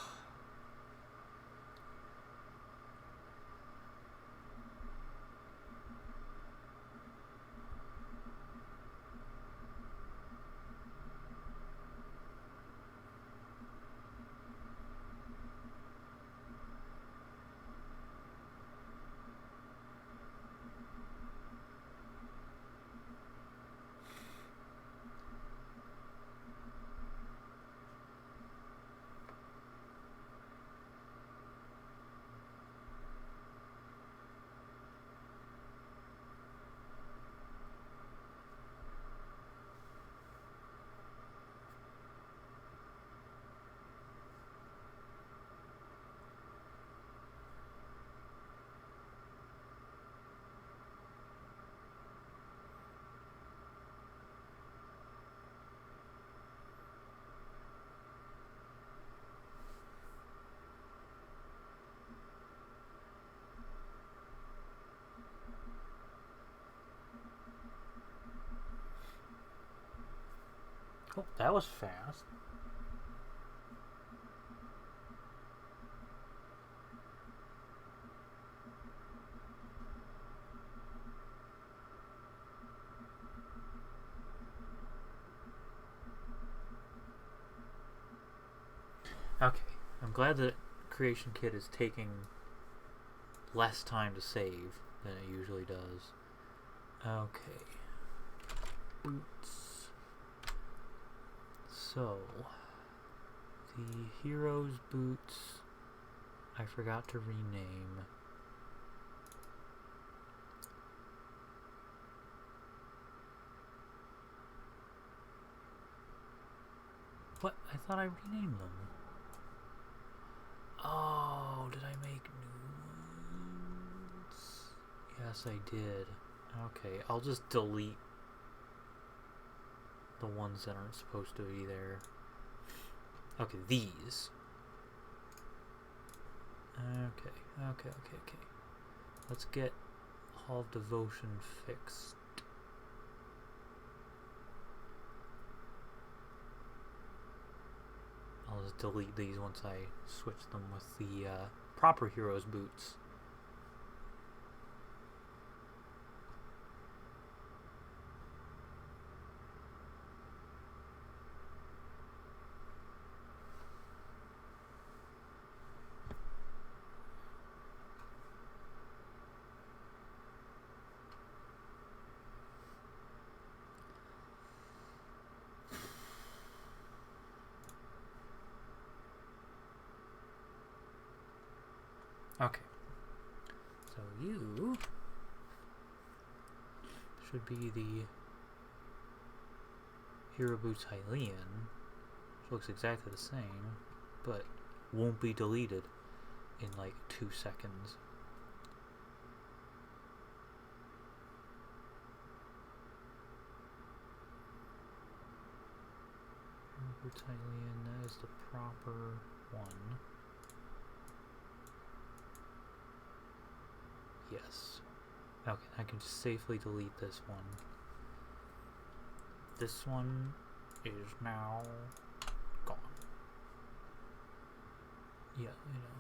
Oh, that was fast. Okay, I'm glad that Creation Kit is taking less time to save than it usually does. Okay. Boots. So, the hero's boots, I forgot to rename. What? I thought I renamed them. Oh, did I make new ones? Yes, I did. Okay, I'll just delete the ones that aren't supposed to be there. Okay, these. Okay. Let's get Hall of Devotion fixed. I'll just delete these once I switch them with the proper hero's boots. Okay, so you should be the Hero Boots Hylian, which looks exactly the same, but won't be deleted in like 2 seconds. Hero Boots Hylian, that is the proper one. Yes. Okay, I can just safely delete this one. This one is now gone. Yeah, you know.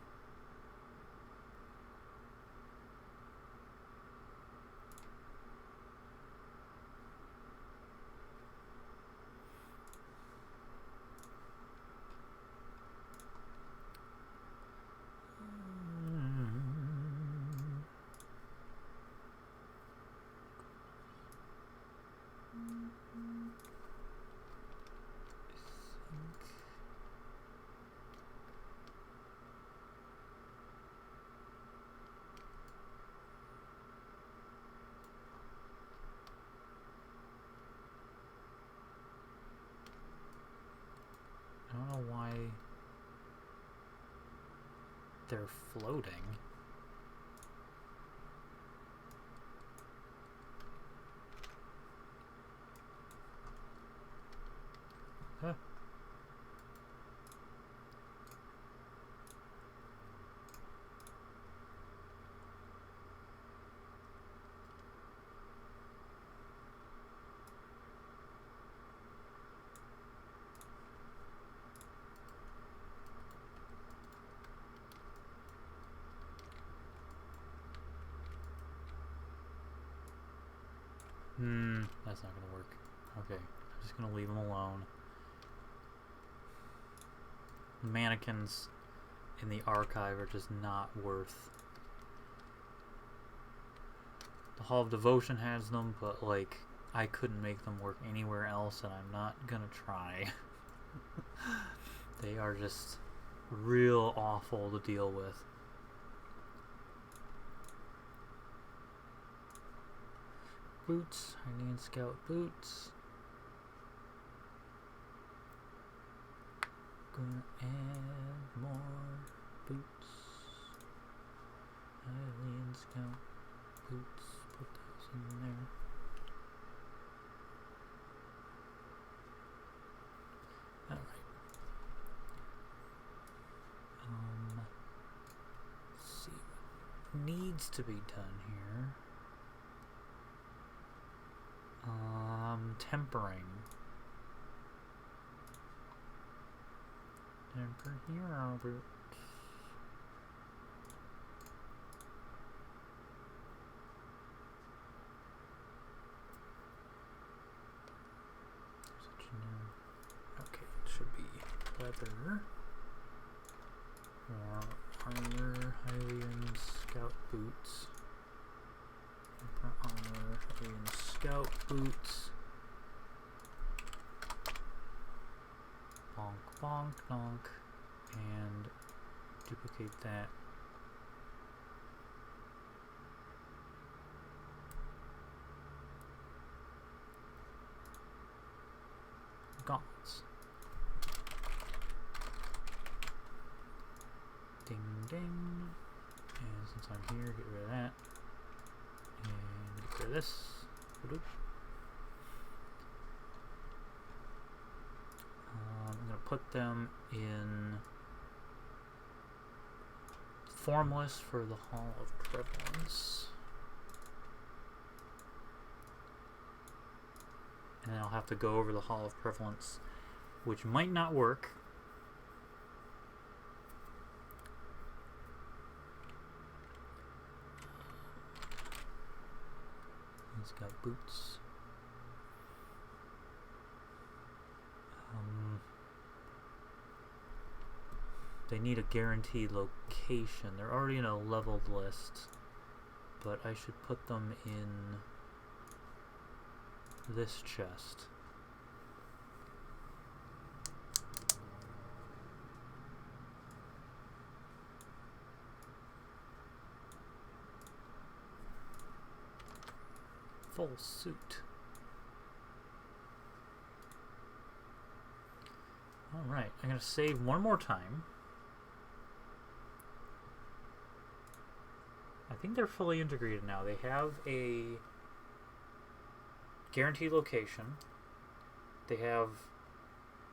I don't know why they're floating. Huh. That's not gonna work. Okay, I'm just gonna leave them alone. The mannequins in the archive are just not worth. The Hall of Devotion has them, but like I couldn't make them work anywhere else, and I'm not gonna try. They are just real awful to deal with. Boots, Hylian Scout boots. Gonna add more boots. Hylian Scout boots. Put those in there. Alright. Let's see what needs to be done here. Tempering. Temper hero boots. Okay, it should be leather. Or armor, Hylian Scout boots. Temper armor, Hylian Scout boots. Bonk, bonk, donk, and duplicate that. Gauntlets. Ding, ding. And since I'm here, get rid of that. And get rid of this. Ba-doop. I'm going to put them in formless for the Hall of Prevalence. And then I'll have to go over the Hall of Prevalence, which might not work. He's got boots. They need a guaranteed location. They're already in a leveled list, but I should put them in this chest. Full suit. Alright, I'm going to save one more time. I think they're fully integrated now. They have a guaranteed location. They have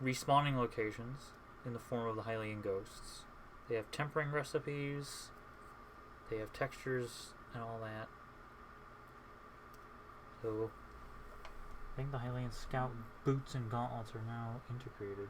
respawning locations in the form of the Hylian ghosts. They have tempering recipes. They have textures and all that. So I think the Hylian Scout boots and gauntlets are now integrated.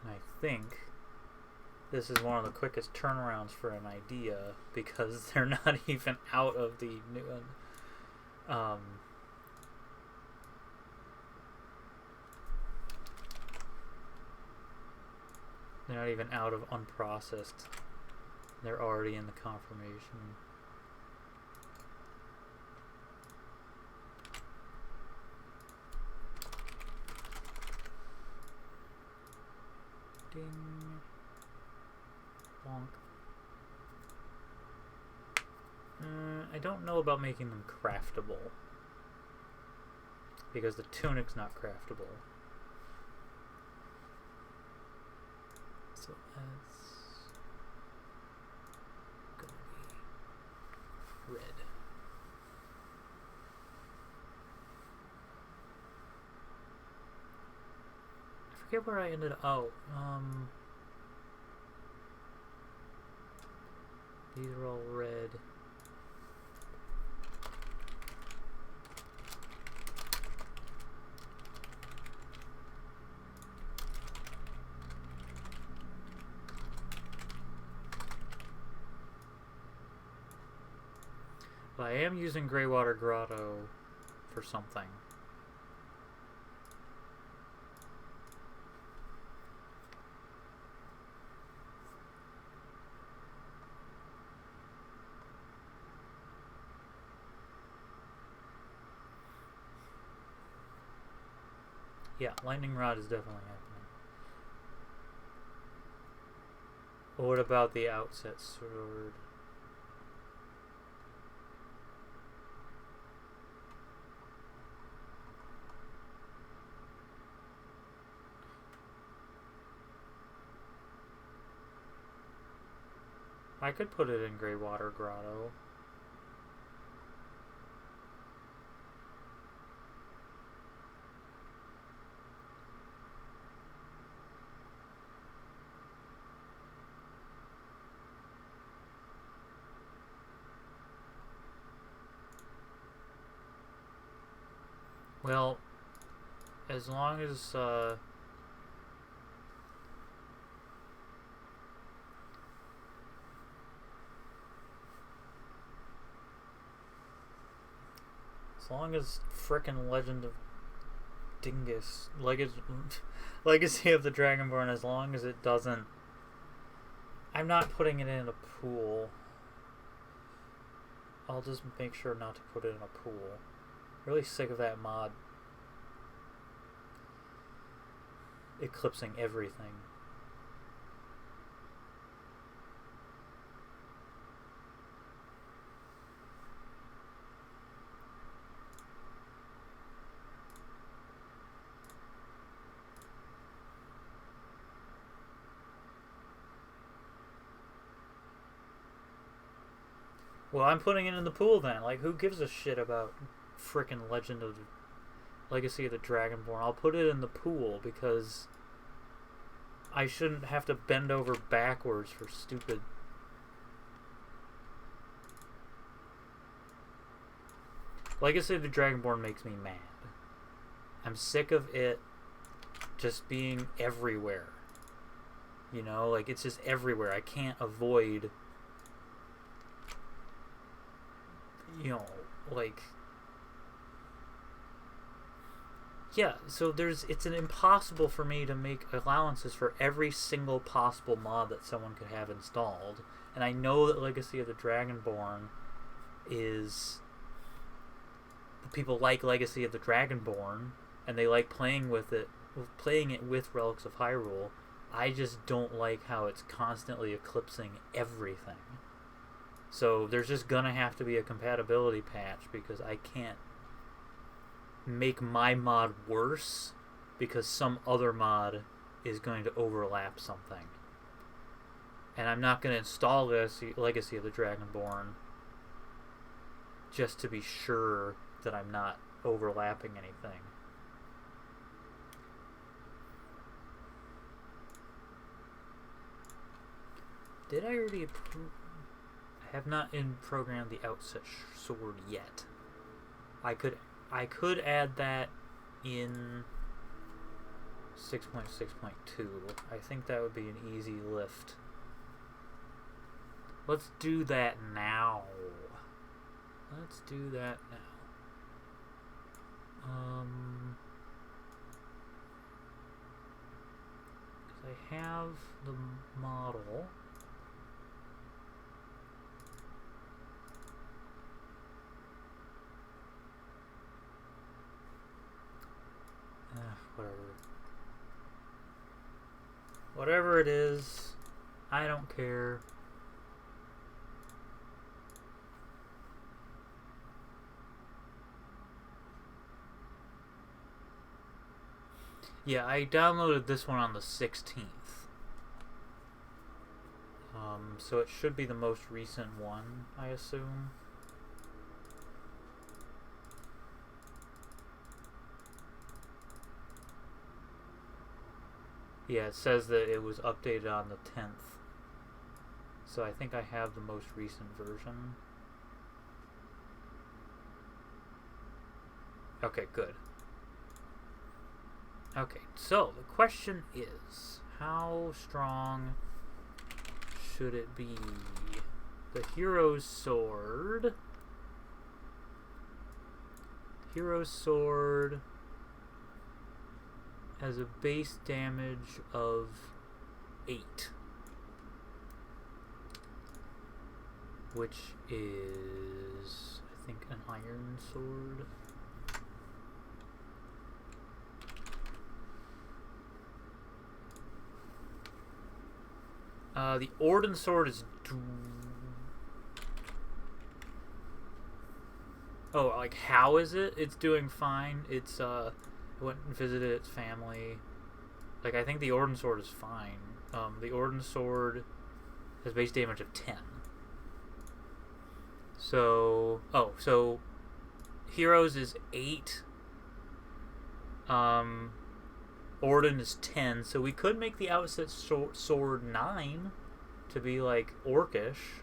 I think this is one of the quickest turnarounds for an idea because they're not even out of the new one. They're not even out of unprocessed. They're already in the confirmation. Ding. Bonk. I don't know about making them craftable. Because the tunic's not craftable. So that's gonna be red. I forget where I ended up. Oh, these are all red. But I am using Greywater Grotto for something. Yeah, Lightning Rod is definitely happening. What about the Outset Sword? I could put it in Greywater Grotto. Well, as long as frickin' Legend of Dingus, Legacy of the Dragonborn, as long as it doesn't, I'm not putting it in a pool. I'll just make sure not to put it in a pool. Really sick of that mod eclipsing everything. Well, I'm putting it in the pool then. Like, who gives a shit about frickin' Legacy of the Dragonborn? I'll put it in the pool because I shouldn't have to bend over backwards for stupid. Legacy of the Dragonborn makes me mad. I'm sick of it just being everywhere. You know, like, it's just everywhere. I can't avoid, you know, like, yeah, so it's an impossible for me to make allowances for every single possible mod that someone could have installed. And I know that Legacy of the Dragonborn is, people like Legacy of the Dragonborn and they like playing it with Relics of Hyrule. I just don't like how it's constantly eclipsing everything. So there's just gonna have to be a compatibility patch because I can't make my mod worse because some other mod is going to overlap something. And I'm not going to install Legacy of the Dragonborn just to be sure that I'm not overlapping anything. Did I already approve? I have not programmed the Outset Sword yet. I could add that in 6.6.2. I think that would be an easy lift. Let's do that now. Let's do that now. Because I have the model. Whatever it is, I don't care. Yeah, I downloaded this one on the 16th. So it should be the most recent one, I assume. Yeah, it says that it was updated on the 10th. So I think I have the most recent version. Okay, good. Okay, so the question is, how strong should it be? The Hero's Sword. Hero's Sword has a base damage of 8. Which is, I think, an iron sword. The Orden sword is... Oh, like, how is it? It's doing fine. It's, I went and visited its family. Like, I think the Orden sword is fine. The Orden sword has base damage of 10. So... Oh, so... Heroes is 8. Orden is 10, so we could make the Outset Sword 9 to be, like, orcish.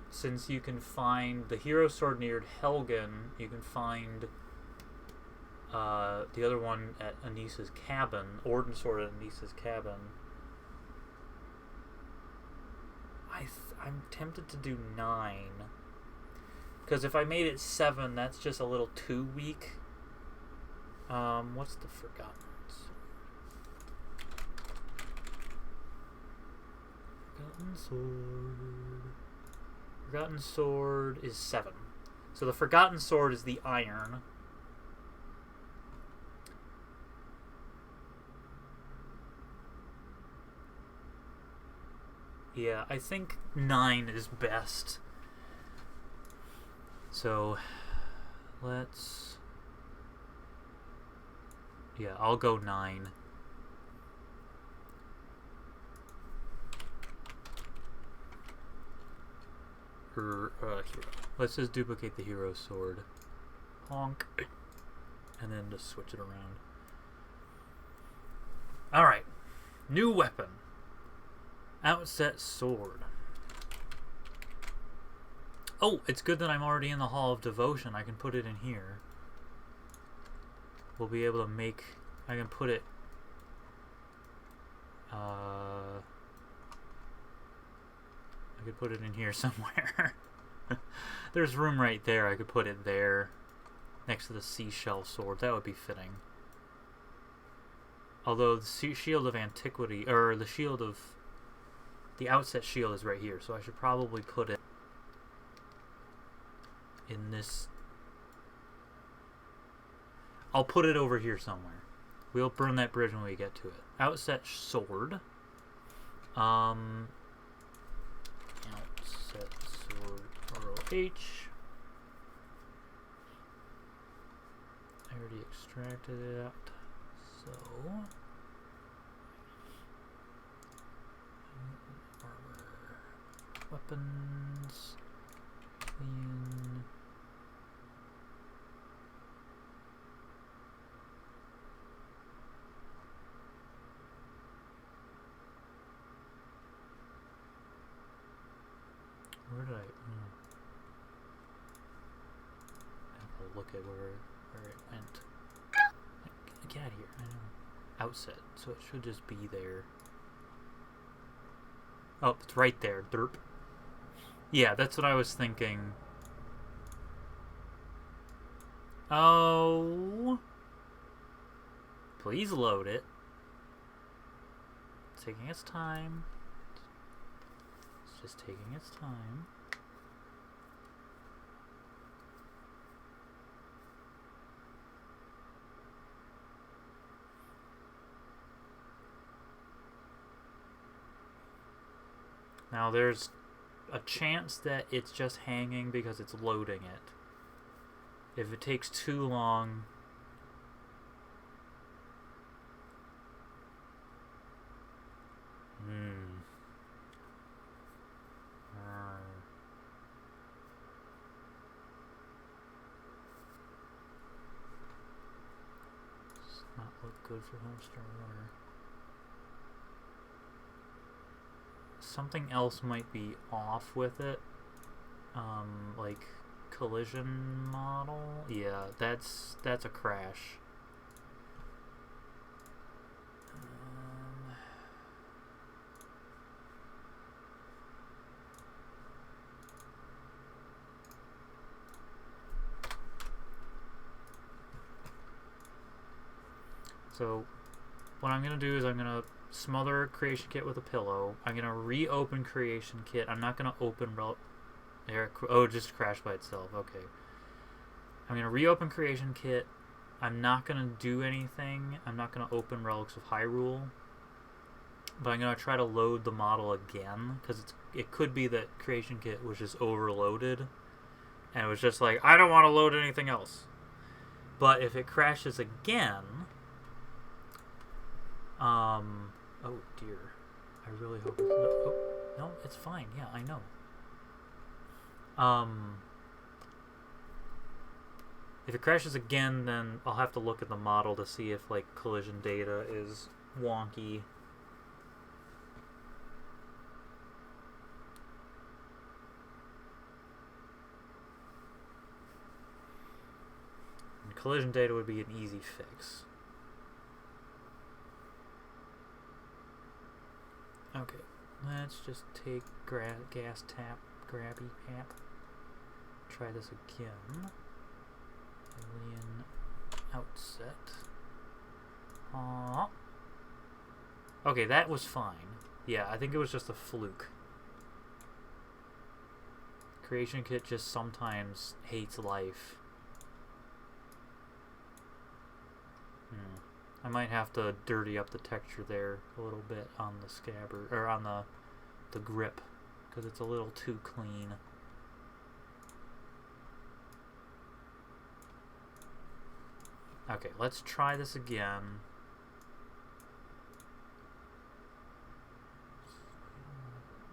Since you can find the Hero Sword near Helgen, you can find the other one at Anissa's cabin, Orden Sword at Anissa's cabin. I'm tempted to do 9. Because if I made it 7, that's just a little too weak. What's the Forgotten Sword? Forgotten Sword. Forgotten Sword is 7. So the Forgotten Sword is the iron. Yeah, I think 9 is best. So, let's... Yeah, I'll go 9. Hero. Let's just duplicate the Hero Sword. Honk. And then just switch it around. Alright. New weapon. Outset Sword. Oh, it's good that I'm already in the Hall of Devotion. I can put it in here. We'll be able to make... I can put it... I could put it in here somewhere. There's room right there. I could put it there. Next to the Seashell Sword. That would be fitting. Although the Shield of Antiquity... Or the Shield of... The Outset Shield is right here. So I should probably put it... in this... I'll put it over here somewhere. We'll burn that bridge when we get to it. Outset Sword. Outset Sword ROH. I already extracted it out. So... Armor. Weapons. Clean... Where did I... have to look at where it went. Get out of here. I know. Outset. So it should just be there. Oh, it's right there. Derp. Yeah, that's what I was thinking. Oh. Please load it. It's taking its time. Just taking its time. Now there's a chance that it's just hanging because it's loading it. If it takes too long... Does not look good for Homestar Water. Something else might be off with it. Like collision model? Yeah, that's a crash. So what I'm going to do is I'm going to smother Creation Kit with a pillow. I'm going to reopen Creation Kit. I'm not going to open... Oh, it just crashed by itself. Okay. I'm going to reopen Creation Kit. I'm not going to do anything. I'm not going to open Relics of Hyrule. But I'm going to try to load the model again. Because it could be that Creation Kit was just overloaded. And it was just like, I don't want to load anything else. But if it crashes again... oh dear. I really hope it's not... Oh, no, it's fine. Yeah, I know. If it crashes again, then I'll have to look at the model to see if, like, collision data is wonky. And collision data would be an easy fix. Okay, let's just take gas tap, grabby pap. Try this again. Hylian outset. Okay, that was fine. Yeah, I think it was just a fluke. Creation Kit just sometimes hates life. I might have to dirty up the texture there a little bit on the scabbard, or on the grip, because it's a little too clean. Okay, let's try this again.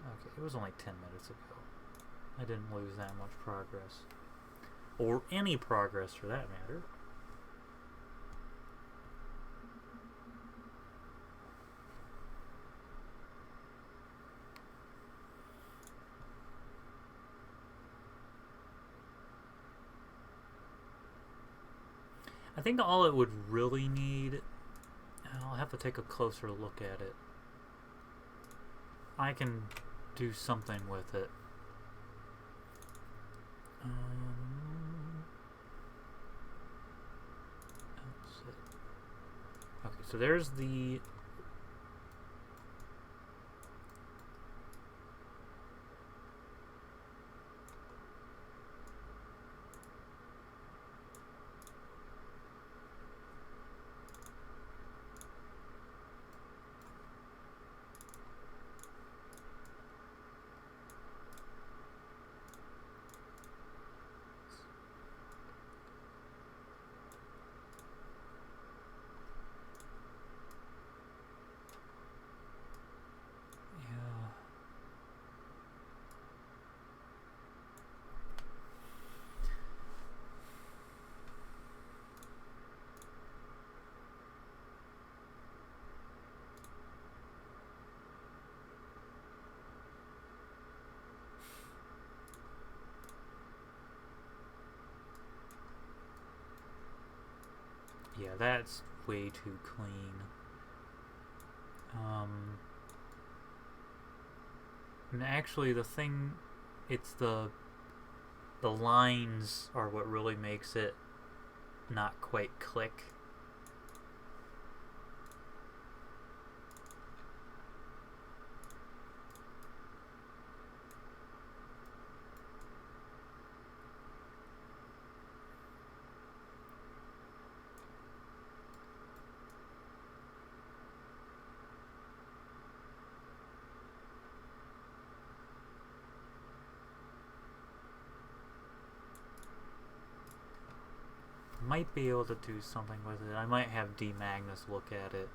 Okay, it was only 10 minutes ago. I didn't lose that much progress. Or any progress for that matter. I think all it would really need... I'll have to take a closer look at it. I can do something with it. Okay, so there's the... Yeah, that's way too clean. And actually the thing, it's the lines are what really makes it not quite click. might be able to do something with it. I might have D. Magnus look at it.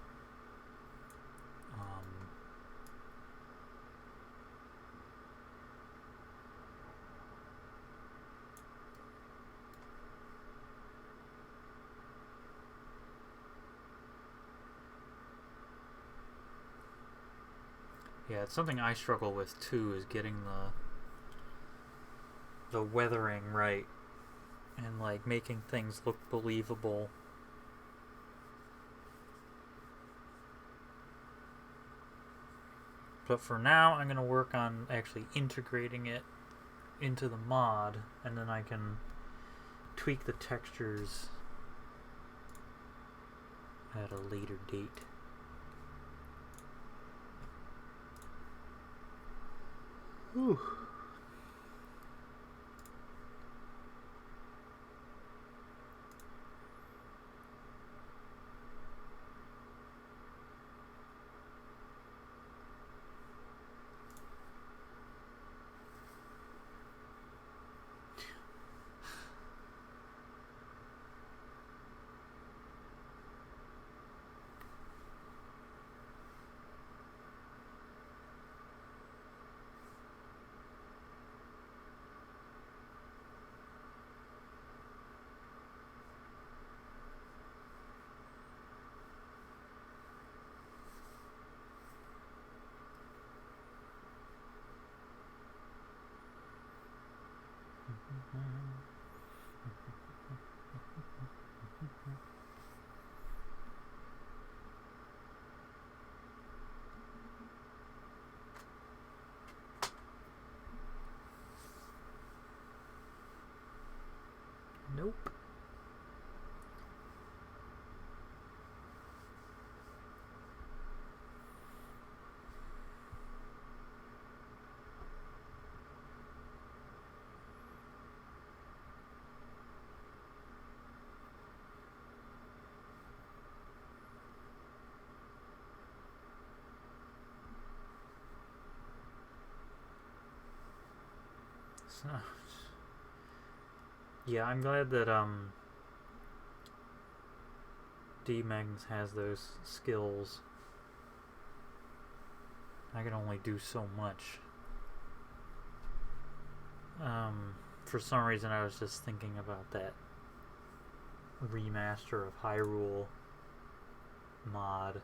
Yeah, it's something I struggle with too, is getting the weathering right and like making things look believable. But for now, I'm going to work on actually integrating it into the mod, and then I can tweak the textures at a later date. Whew. Nope. So, yeah, I'm glad that D. Magnus has those skills. I can only do so much. For some reason I was just thinking about that remaster of Hyrule mod.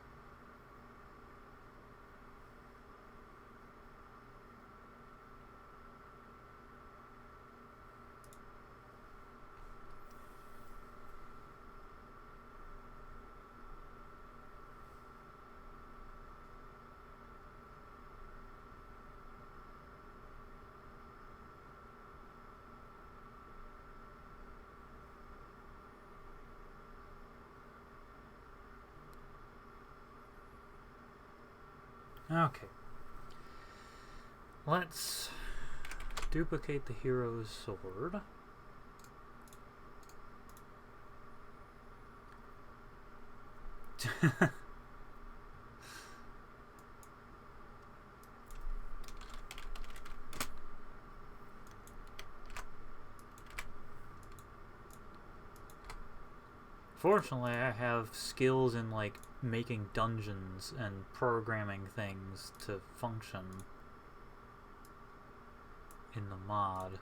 Okay. Let's duplicate the hero's sword. Fortunately, I have skills in like making dungeons and programming things to function in the mod.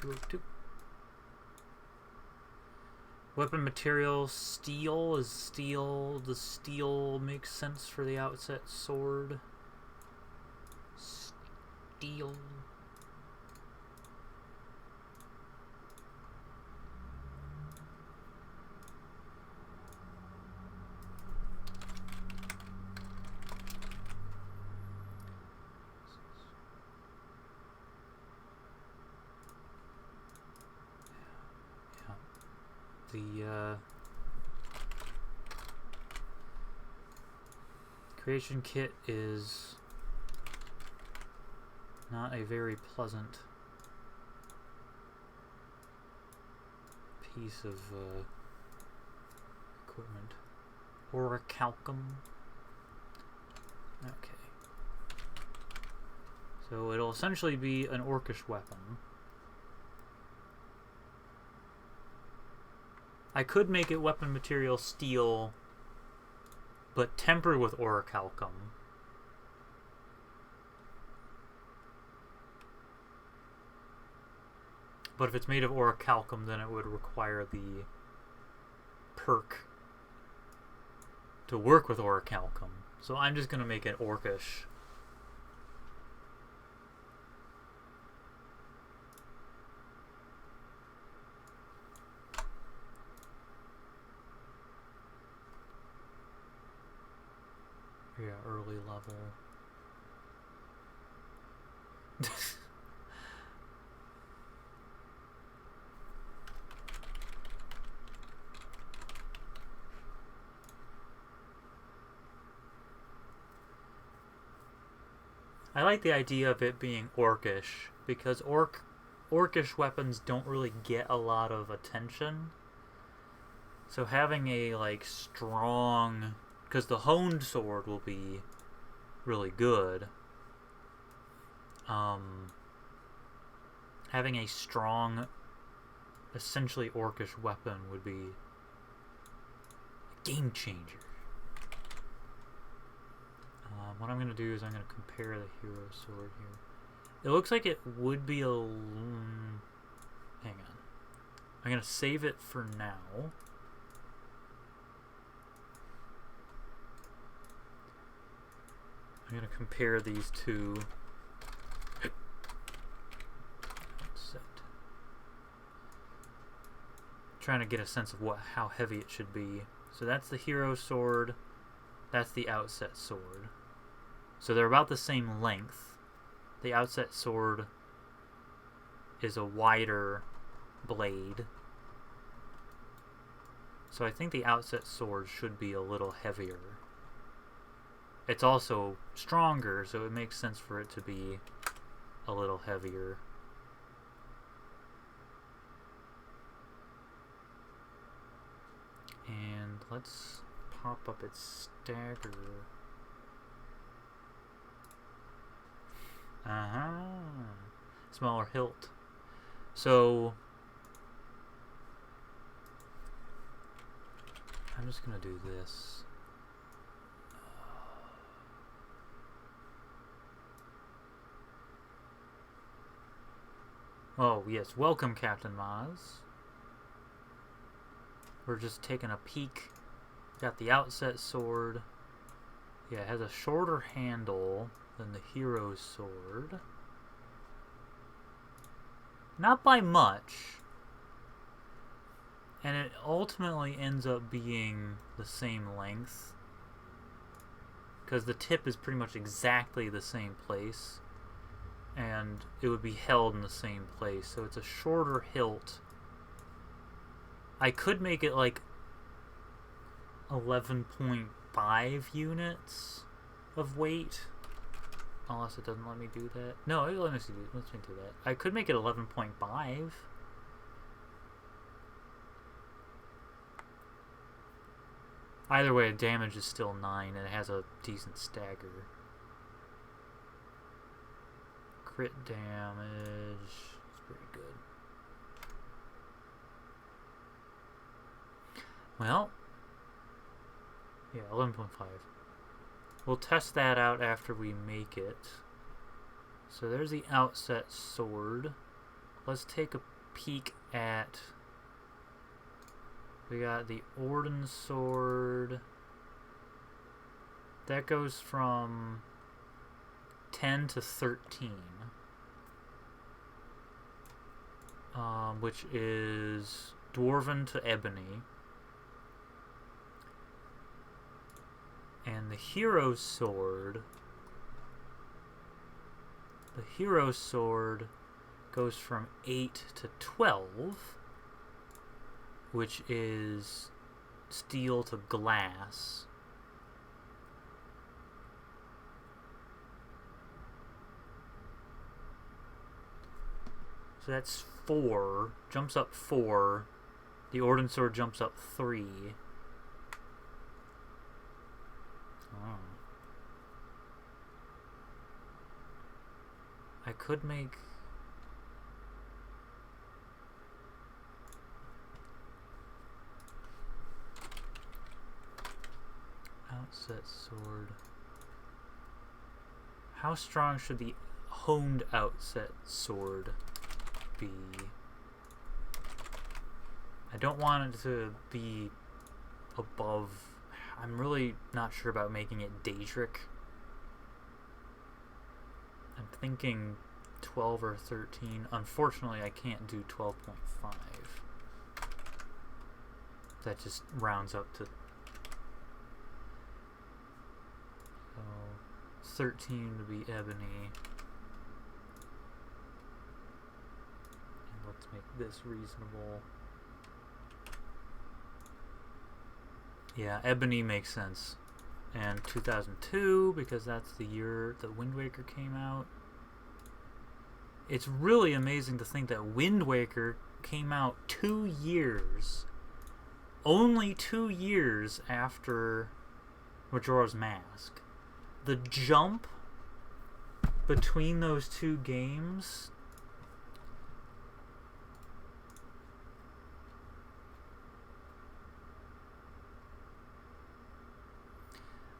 202. Weapon material, steel is steel. The steel makes sense for the Outset Sword. Steel. The creation kit is not a very pleasant piece of equipment. Orichalcum. Okay. So it'll essentially be an orcish weapon. I could make it weapon material steel, but tempered with orichalcum. But if it's made of orichalcum, then it would require the perk to work with orichalcum. So I'm just going to make it orcish. Yeah, early level. I like the idea of it being orcish, because orcish weapons don't really get a lot of attention. So having a, like, strong... Because the honed sword will be really good. Having a strong, essentially orcish weapon would be a game changer. What I'm going to do is I'm going to compare the hero sword here. It looks like it would be a... hang on. I'm going to save it for now. I'm going to compare these two. Trying to get a sense of how heavy it should be. So that's the hero sword. That's the Outset Sword. So they're about the same length. The Outset Sword is a wider blade. So I think the Outset Sword should be a little heavier. It's also stronger, so it makes sense for it to be a little heavier. And let's pop up its stagger. Smaller hilt. So I'm just gonna do this. Oh yes, welcome Captain Maz. We're just taking a peek. Got the Outset Sword. Yeah, it has a shorter handle than the hero sword. Not by much. And it ultimately ends up being the same length. Because the tip is pretty much exactly the same place. And it would be held in the same place. So it's a shorter hilt. I could make it like 11.5 units of weight. Unless it doesn't let me do that. No, let me do that. I could make it 11.5. Either way, damage is still 9 and it has a decent stagger. Crit damage is pretty good. Well, yeah, 11.5. We'll test that out after we make it. So there's the Outset Sword. Let's take a peek at... We got the Orden Sword. That goes from 10 to 13. Which is Dwarven to Ebony. And the Hero Sword... The Hero Sword goes from 8 to 12, which is steel to glass. So that's 4. Jumps up 4. The Orden Sword jumps up 3. Oh. I could make... Outset Sword. How strong should the honed Outset Sword be? I don't want it to be above... I'm really not sure about making it Daedric. I'm thinking 12 or 13. Unfortunately, I can't do 12.5. That just rounds up to... So, 13 would be Ebony. And let's make this reasonable. Yeah, Ebony makes sense. And 2002, because that's the year that Wind Waker came out. It's really amazing to think that Wind Waker came out 2 years, only 2 years after Majora's Mask. The jump between those two games...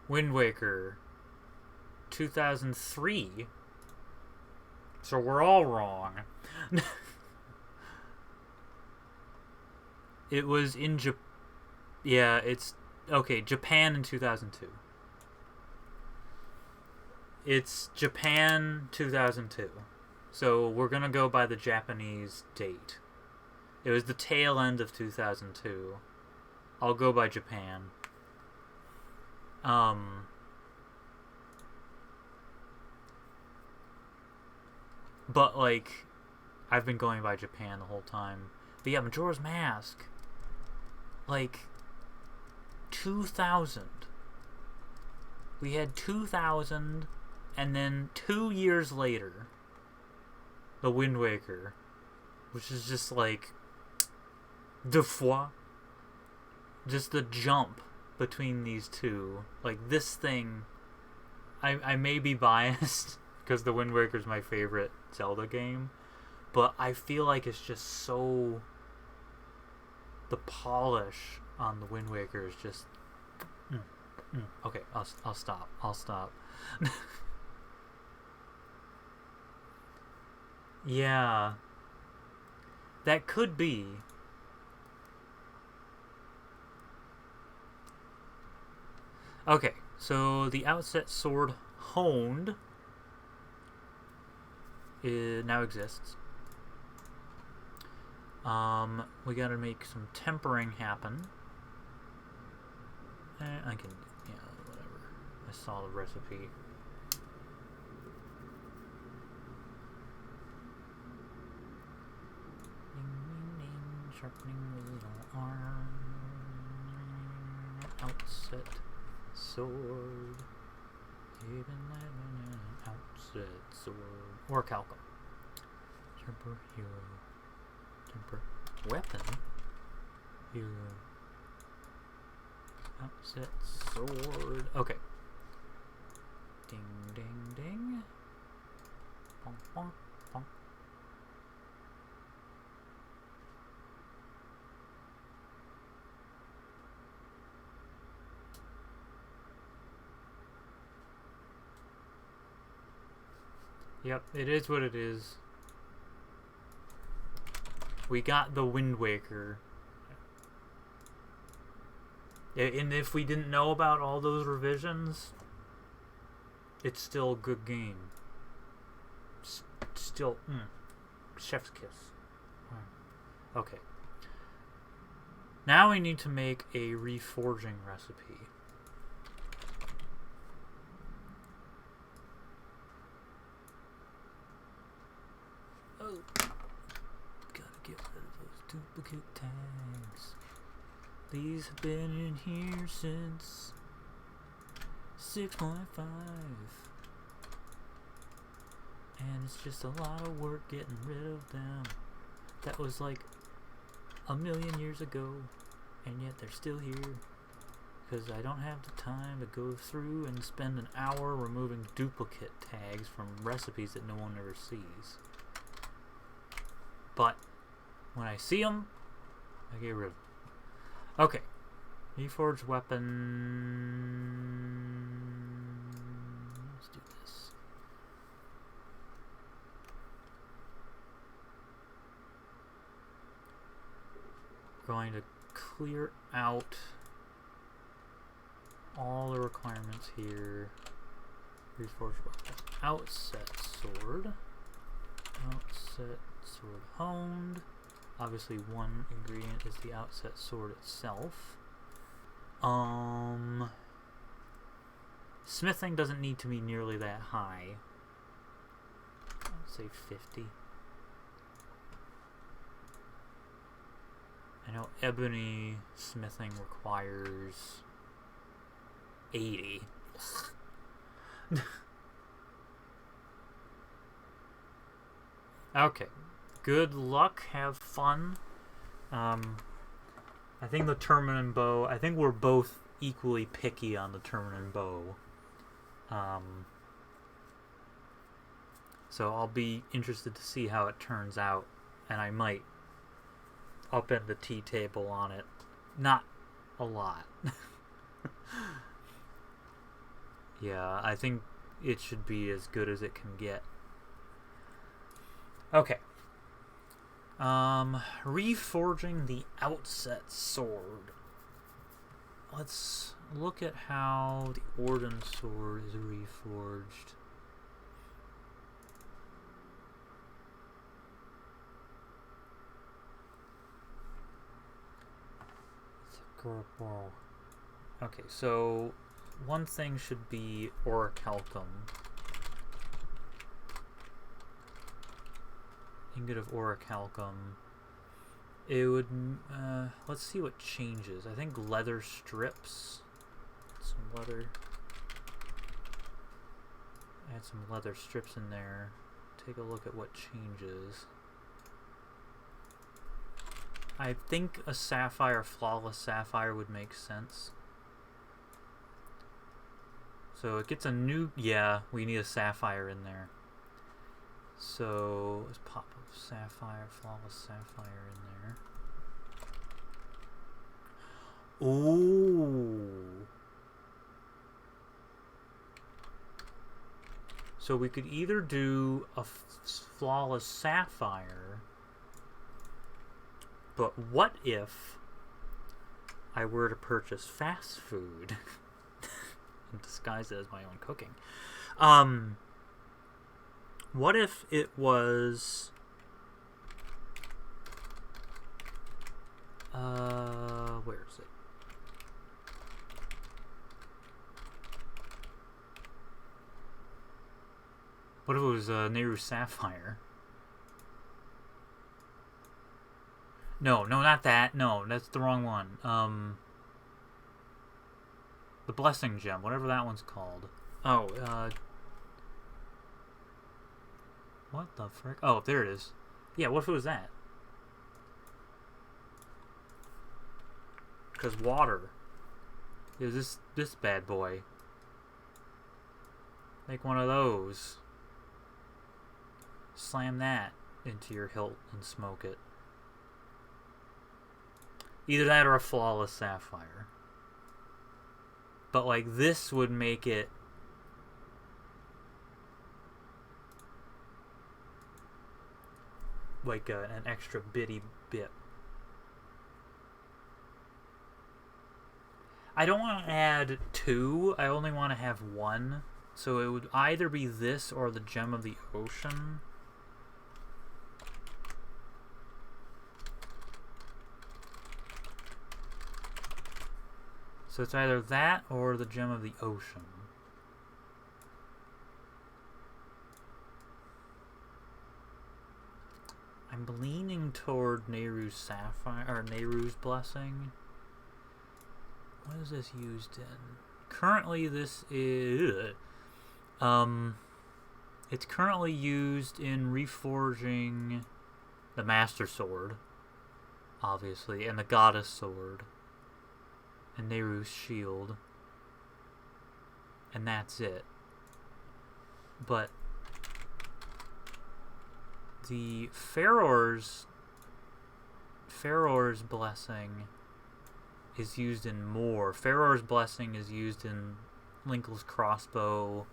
Wind Waker, 2003. So we're all wrong. It was in Japan. Yeah, it's... Okay, Japan in 2002. It's Japan 2002. So we're gonna go by the Japanese date. It was the tail end of 2002. I'll go by Japan. But, like, I've been going by Japan the whole time. But yeah, Majora's Mask, like, 2000. We had 2000, and then 2 years later, the Wind Waker, which is just, like, deux fois. Just the jump between these two. Like, this thing, I may be biased because the Wind Waker is my favorite Zelda game, but I feel like it's just so... The polish on the Wind Waker is just... Okay, I'll stop. Yeah. That could be... Okay, so the Outset Sword honed it now exists. We gotta make some tempering happen. I can, yeah, whatever. I saw the recipe. Sharpening little arm. Outset Sword. Even living an Outset Sword. Or Calcum. Temper Hero. Temper Weapon. Hero. Outset Sword. Okay. Ding, ding, ding. Bonk, bonk, bonk. Yep, it is what it is. We got the Wind Waker. And if we didn't know about all those revisions, it's still a good game. Still, chef's kiss. Okay. Now we need to make a reforging recipe. Oh. Gotta get rid of those duplicate tags. These have been in here since 6.5. And it's just a lot of work getting rid of them. That was like a million years ago, and yet they're still here. Because I don't have the time to go through and spend an hour removing duplicate tags from recipes that no one ever sees. But when I see them, I get rid of them. Okay. Reforged Weapons. Let's do this. Going to clear out all the requirements here. Reforged Weapons. Outset Sword. Outset Sword honed. Obviously one ingredient is the Outset Sword itself. Smithing doesn't need to be nearly that high. I'd say 50. I know ebony smithing requires 80. Okay. Good luck. Have fun. I think the Termin bow. I think we're both equally picky on the Termin bow. So I'll be interested to see how it turns out, and I might upend the tea table on it. Not a lot. Yeah, I think it should be as good as it can get. Okay. Reforging the Outset Sword. Let's look at how the Orden Sword is reforged. Okay, so one thing should be orichalcum. Ingot of orichalcum. It would, let's see what changes. I think leather strips. Some leather. Add some leather strips in there. Take a look at what changes. I think a sapphire, flawless sapphire would make sense. So it gets a new, yeah, we need a sapphire in there. So let's pop a sapphire, flawless sapphire in there. Ooh. So we could either do a flawless sapphire, but what if I were to purchase fast food and disguise it as my own cooking? What if it was where is it? What if it was Nehru Sapphire? No, not that. No, that's the wrong one. The Blessing Gem, whatever that one's called. Oh, what the frick? Oh, there it is. Yeah, what if it was that? Because water is this bad boy. Make one of those. Slam that into your hilt and smoke it. Either that or a flawless sapphire. But like this would make it like an extra bitty bit. I don't want to add 2. I only want to have 1. So it would either be this or the Gem of the Ocean. So it's either that or the Gem of the Ocean. I'm leaning toward Nehru's Sapphire, or Nehru's Blessing. What is this used in? Currently this is... it's currently used in reforging the Master Sword, obviously, and the Goddess Sword. And Nehru's shield. And that's it. But the Pharaoh's Blessing is used in more. Farrar's Blessing is used in Linkle's crossbow.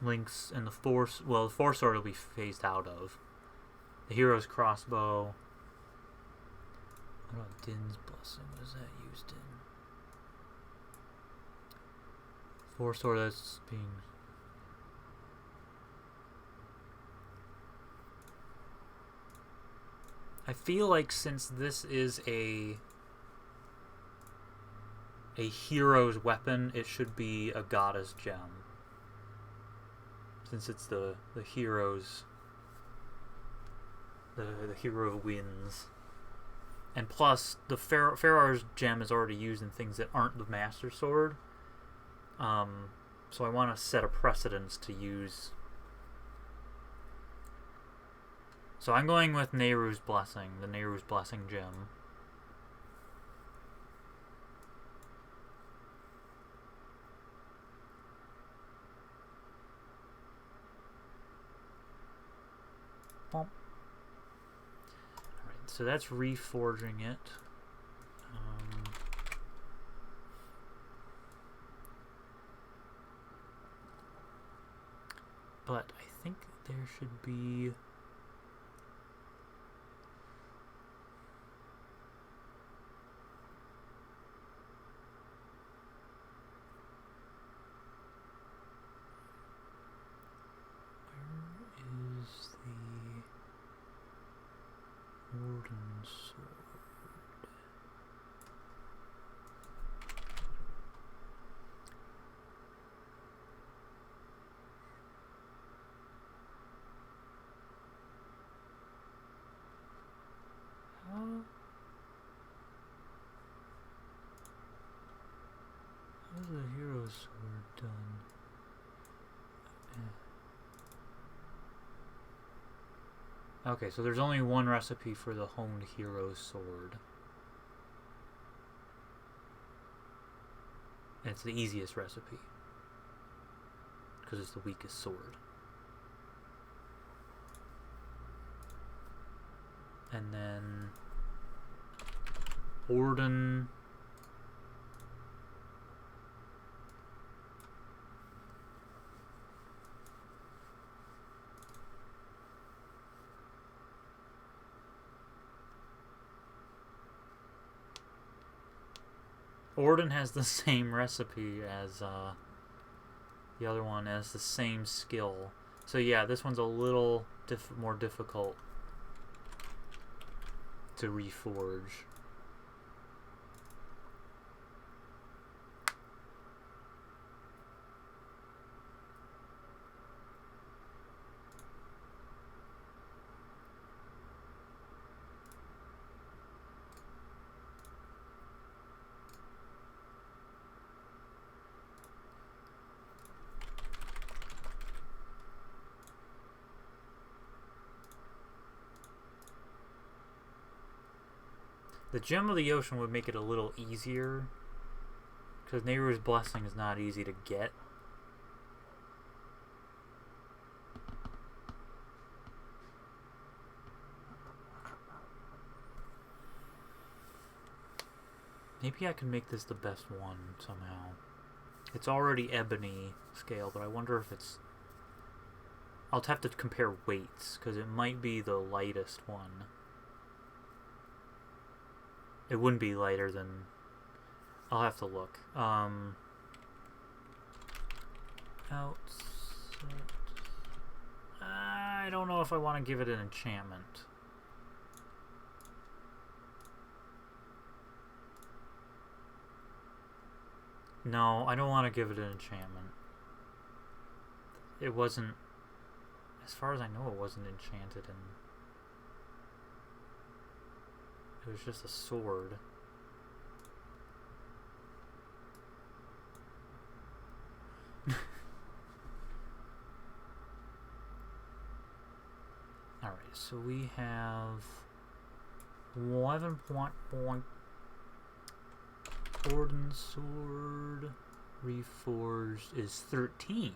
Link's and the Force. Well, the Force Sword will be phased out of. The Hero's crossbow. What about Din's Blessing? What is that used in? Force Sword that's being. I feel like since this is a hero's weapon, it should be a goddess gem. Since it's the hero's the hero wins. And plus the Farrar's gem is already used in things that aren't the Master Sword. So I want to set a precedence to use. So I'm going with Nehru's Blessing, the Nehru's Blessing gem. Alright, so that's reforging it. But I think there should be... How's the Hero's Sword done? Okay, so there's only one recipe for the honed Hero's Sword. And it's the easiest recipe. Because it's the weakest sword. And then... Orden... Orden has the same recipe as the other one, has the same skill. So yeah, this one's a little more difficult to reforge. The Gem of the Ocean would make it a little easier, because Nehru's Blessing is not easy to get. Maybe I can make this the best one somehow. It's already ebony scale, but I wonder if it's... I'll have to compare weights, because it might be the lightest one. It wouldn't be lighter than... I'll have to look. Outset... I don't know if I want to give it an enchantment. No, I don't want to give it an enchantment. It wasn't... As far as I know, it wasn't enchanted in... It was just a sword. Alright, so we have 11 point Orden Sword Reforged is 13.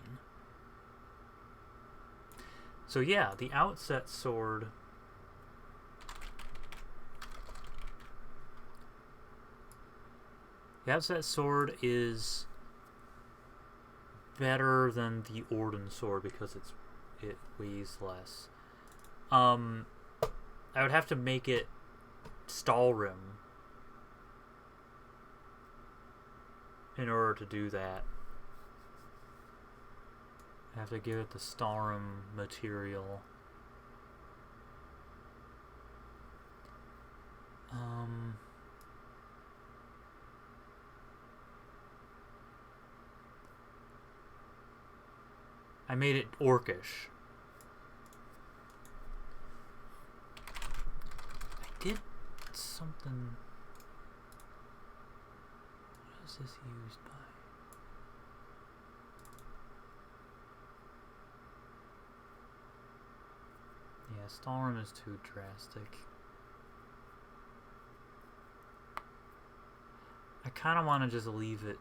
So yeah, the Outset Sword The Outset Sword is better than the Orden Sword because it weighs less. I would have to make it Stalrim in order to do that. I have to give it the Stalrim material. I made it Orcish. I did something. What is this used by? Yeah, Stalrim is too drastic. I kind of want to just leave it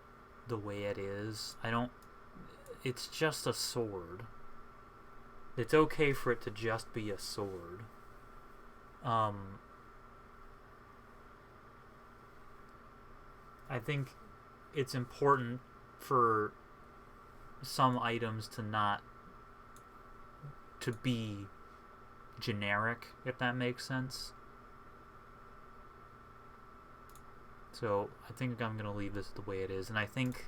the way it is. It's just a sword. It's okay for it to just be a sword. I think it's important for some items to be generic, if that makes sense. So I think I'm going to leave this the way it is, and I think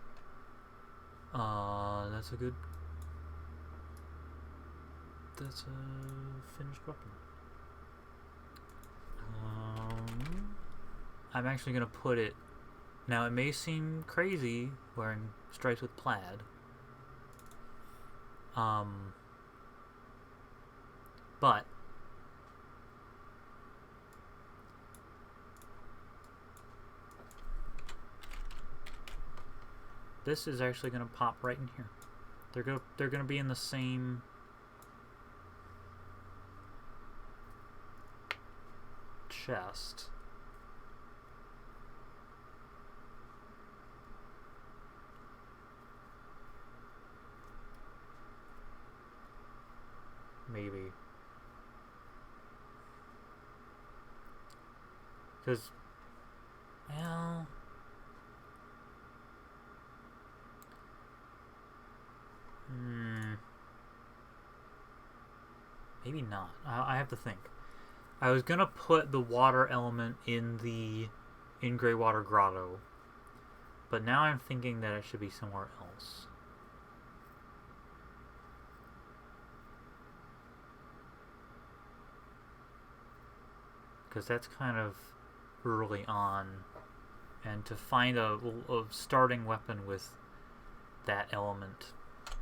that's a finished weapon. I'm actually going to put it, now it may seem crazy wearing stripes with plaid, but this is actually going to pop right in here. They're going to be in the same chest. Maybe. Because, well, maybe not. I have to think. I was gonna put the water element in Greywater Grotto, but now I'm thinking that it should be somewhere else. Because that's kind of early on, and to find a starting weapon with that element.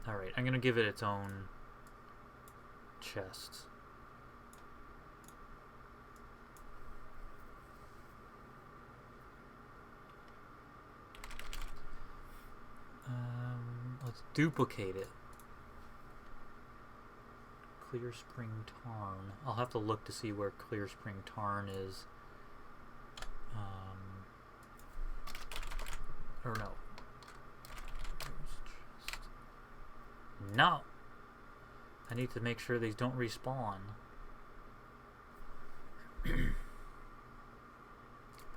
Alright, I'm gonna give it its own chest. Let's duplicate it. Clear Spring Tarn. I'll have to look to see where Clear Spring Tarn is. Or no. No! I need to make sure these don't respawn.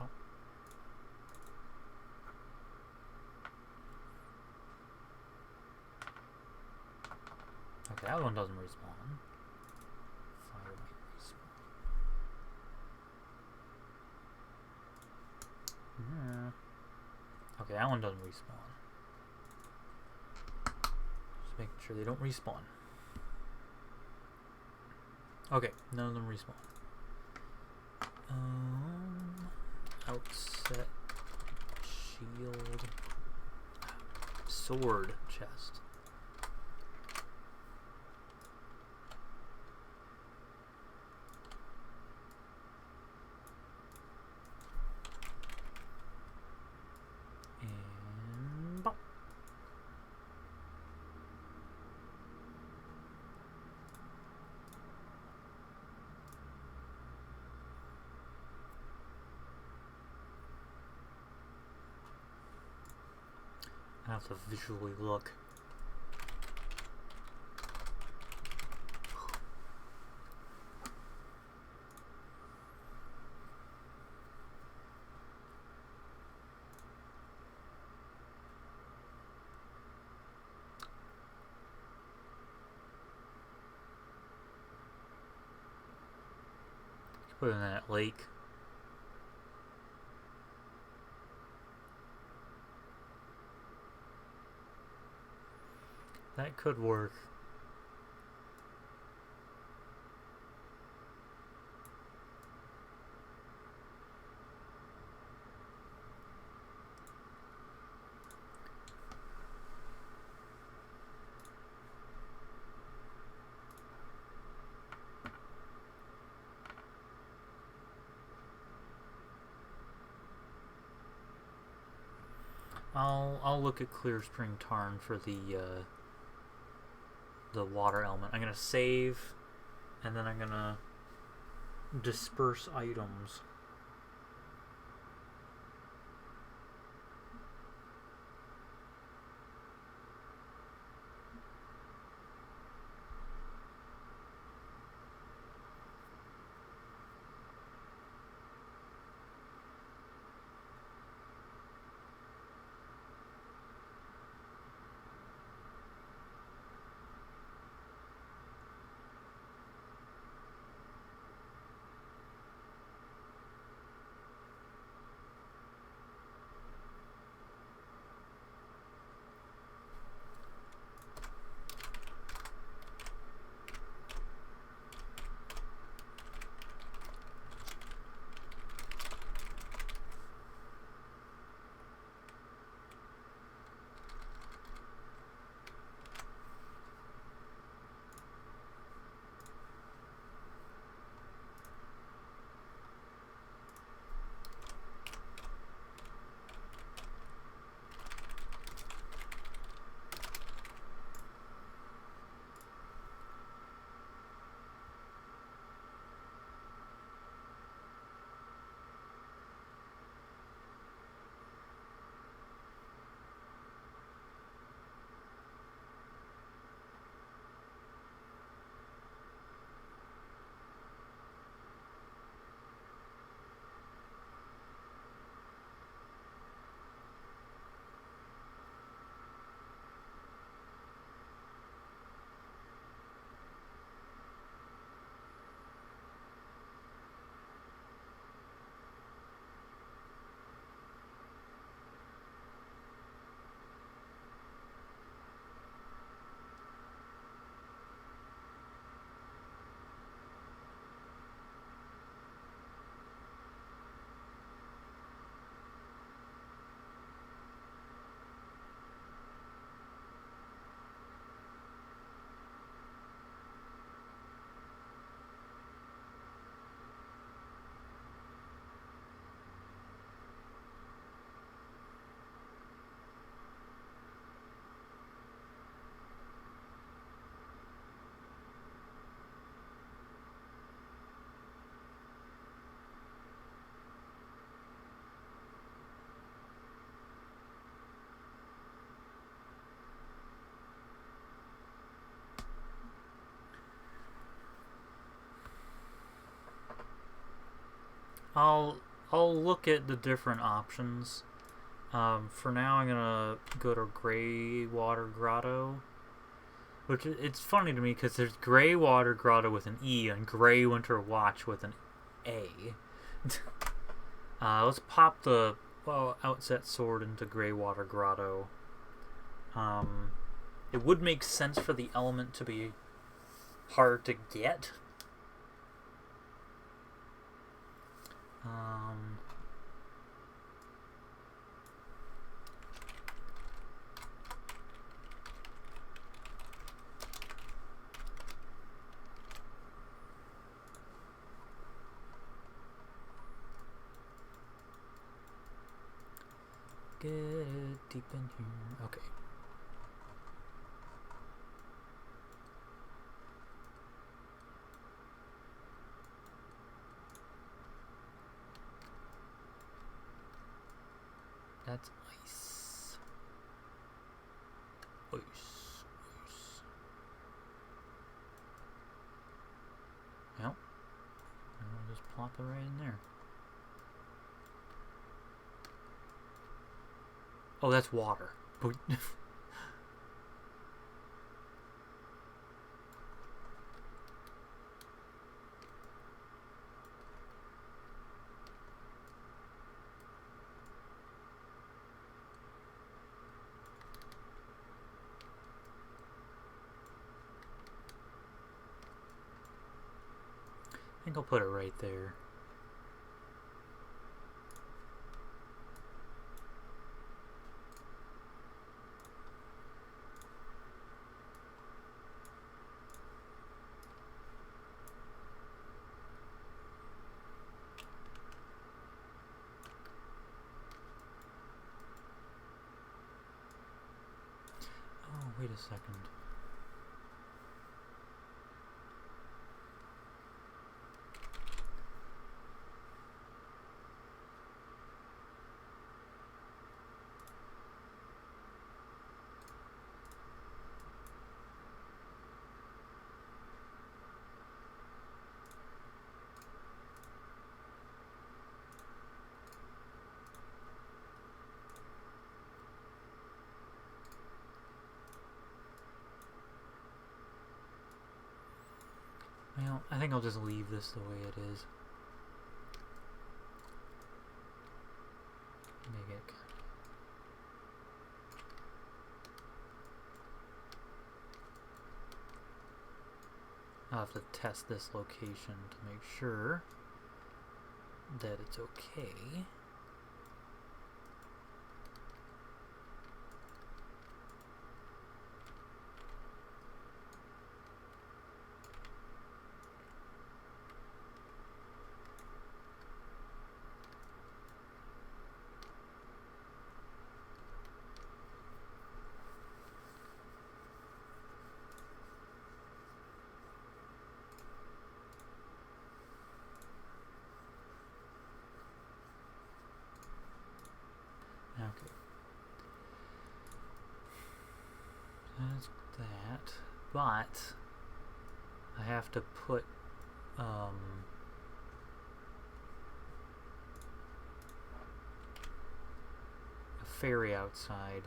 Oh. Okay, that one doesn't respawn. Fire might respawn. Yeah. Okay, that one doesn't respawn. Just making sure they don't respawn. Okay, none of them respawn. Outset shield sword chest. And bop. I have to visually look. Put in that lake. That could work. I'll look at Clear Spring Tarn for the water element. I'm gonna save, and then I'm gonna disperse items. I'll look at the different options. For now, I'm gonna go to Grey Water Grotto, which it's funny to me because there's Grey Water Grotto with an E and Grey Winter Watch with an A. Let's pop the Outset Sword into Grey Water Grotto. It would make sense for the element to be hard to get. Get deep in here. Okay. That's ice. Ice. Ice. Yep. And we'll just plop it right in there. Oh, that's water. think I'll put it right there. Oh, wait a second. Well, I think I'll just leave this the way it is. Make it. I'll have to test this location to make sure that it's okay. Okay. That's that. But I have to put a ferry outside.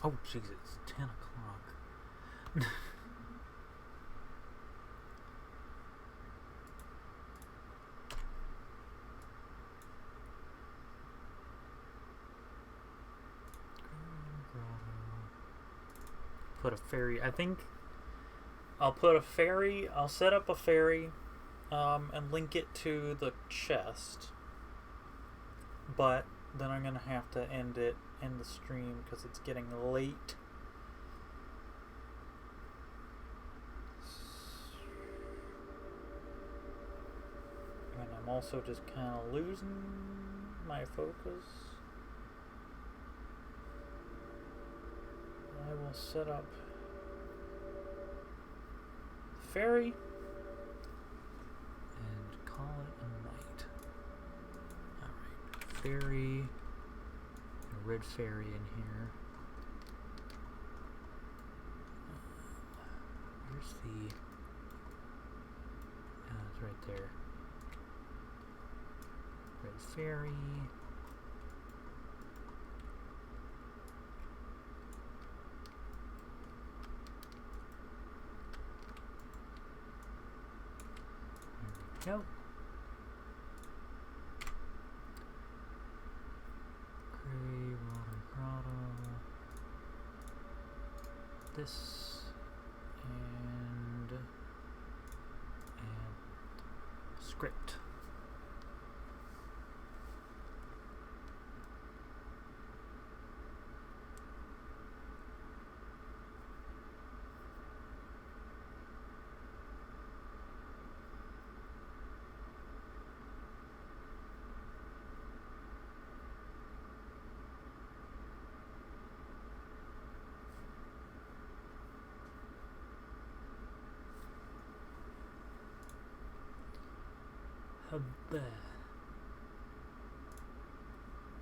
Oh, jeez, it's 10 o'clock. Put a ferry. I think I'll put a ferry. I'll set up a ferry and link it to the chest. But then I'm going to have to end the stream because it's getting late. And I'm also just kind of losing my focus. I will set up the ferry and call it a night. Alright, ferry, a red ferry in here. Where's the... it's right there. Red ferry. There we go. Gray water grotto. This and script.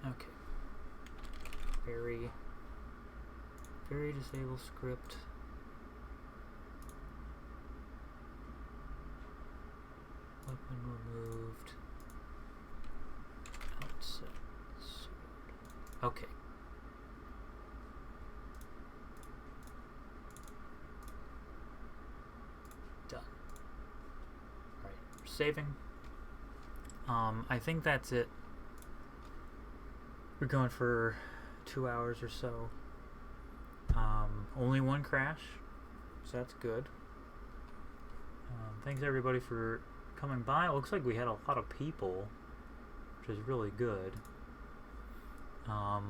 Okay. Very disable script. Weapon removed. Outset Sword. Okay. Done. Alright, saving. I think that's it We're going for 2 hours or so. Only one crash, so that's good. Thanks everybody for coming by. It looks like we had a lot of people, which is really good. I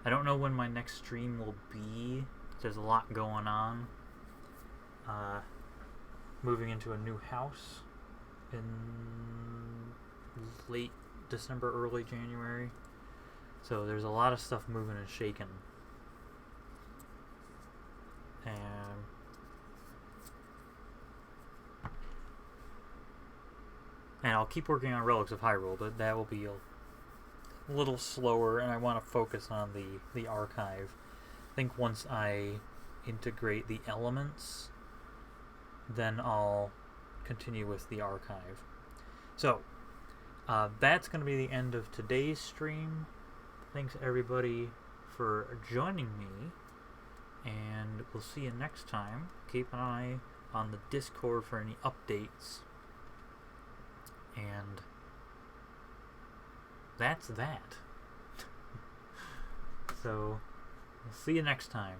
don't know when my next stream will be. There's a lot going on. Moving into a new house in late December, early January. So there's a lot of stuff moving and shaking. And I'll keep working on Relics of Hyrule, but that will be a little slower, and I want to focus on the archive. I think once I integrate the elements, then I'll continue with the archive. So, that's going to be the end of today's stream. Thanks everybody for joining me, and we'll see you next time. Keep an eye on the Discord for any updates. And that's that. So, we'll see you next time.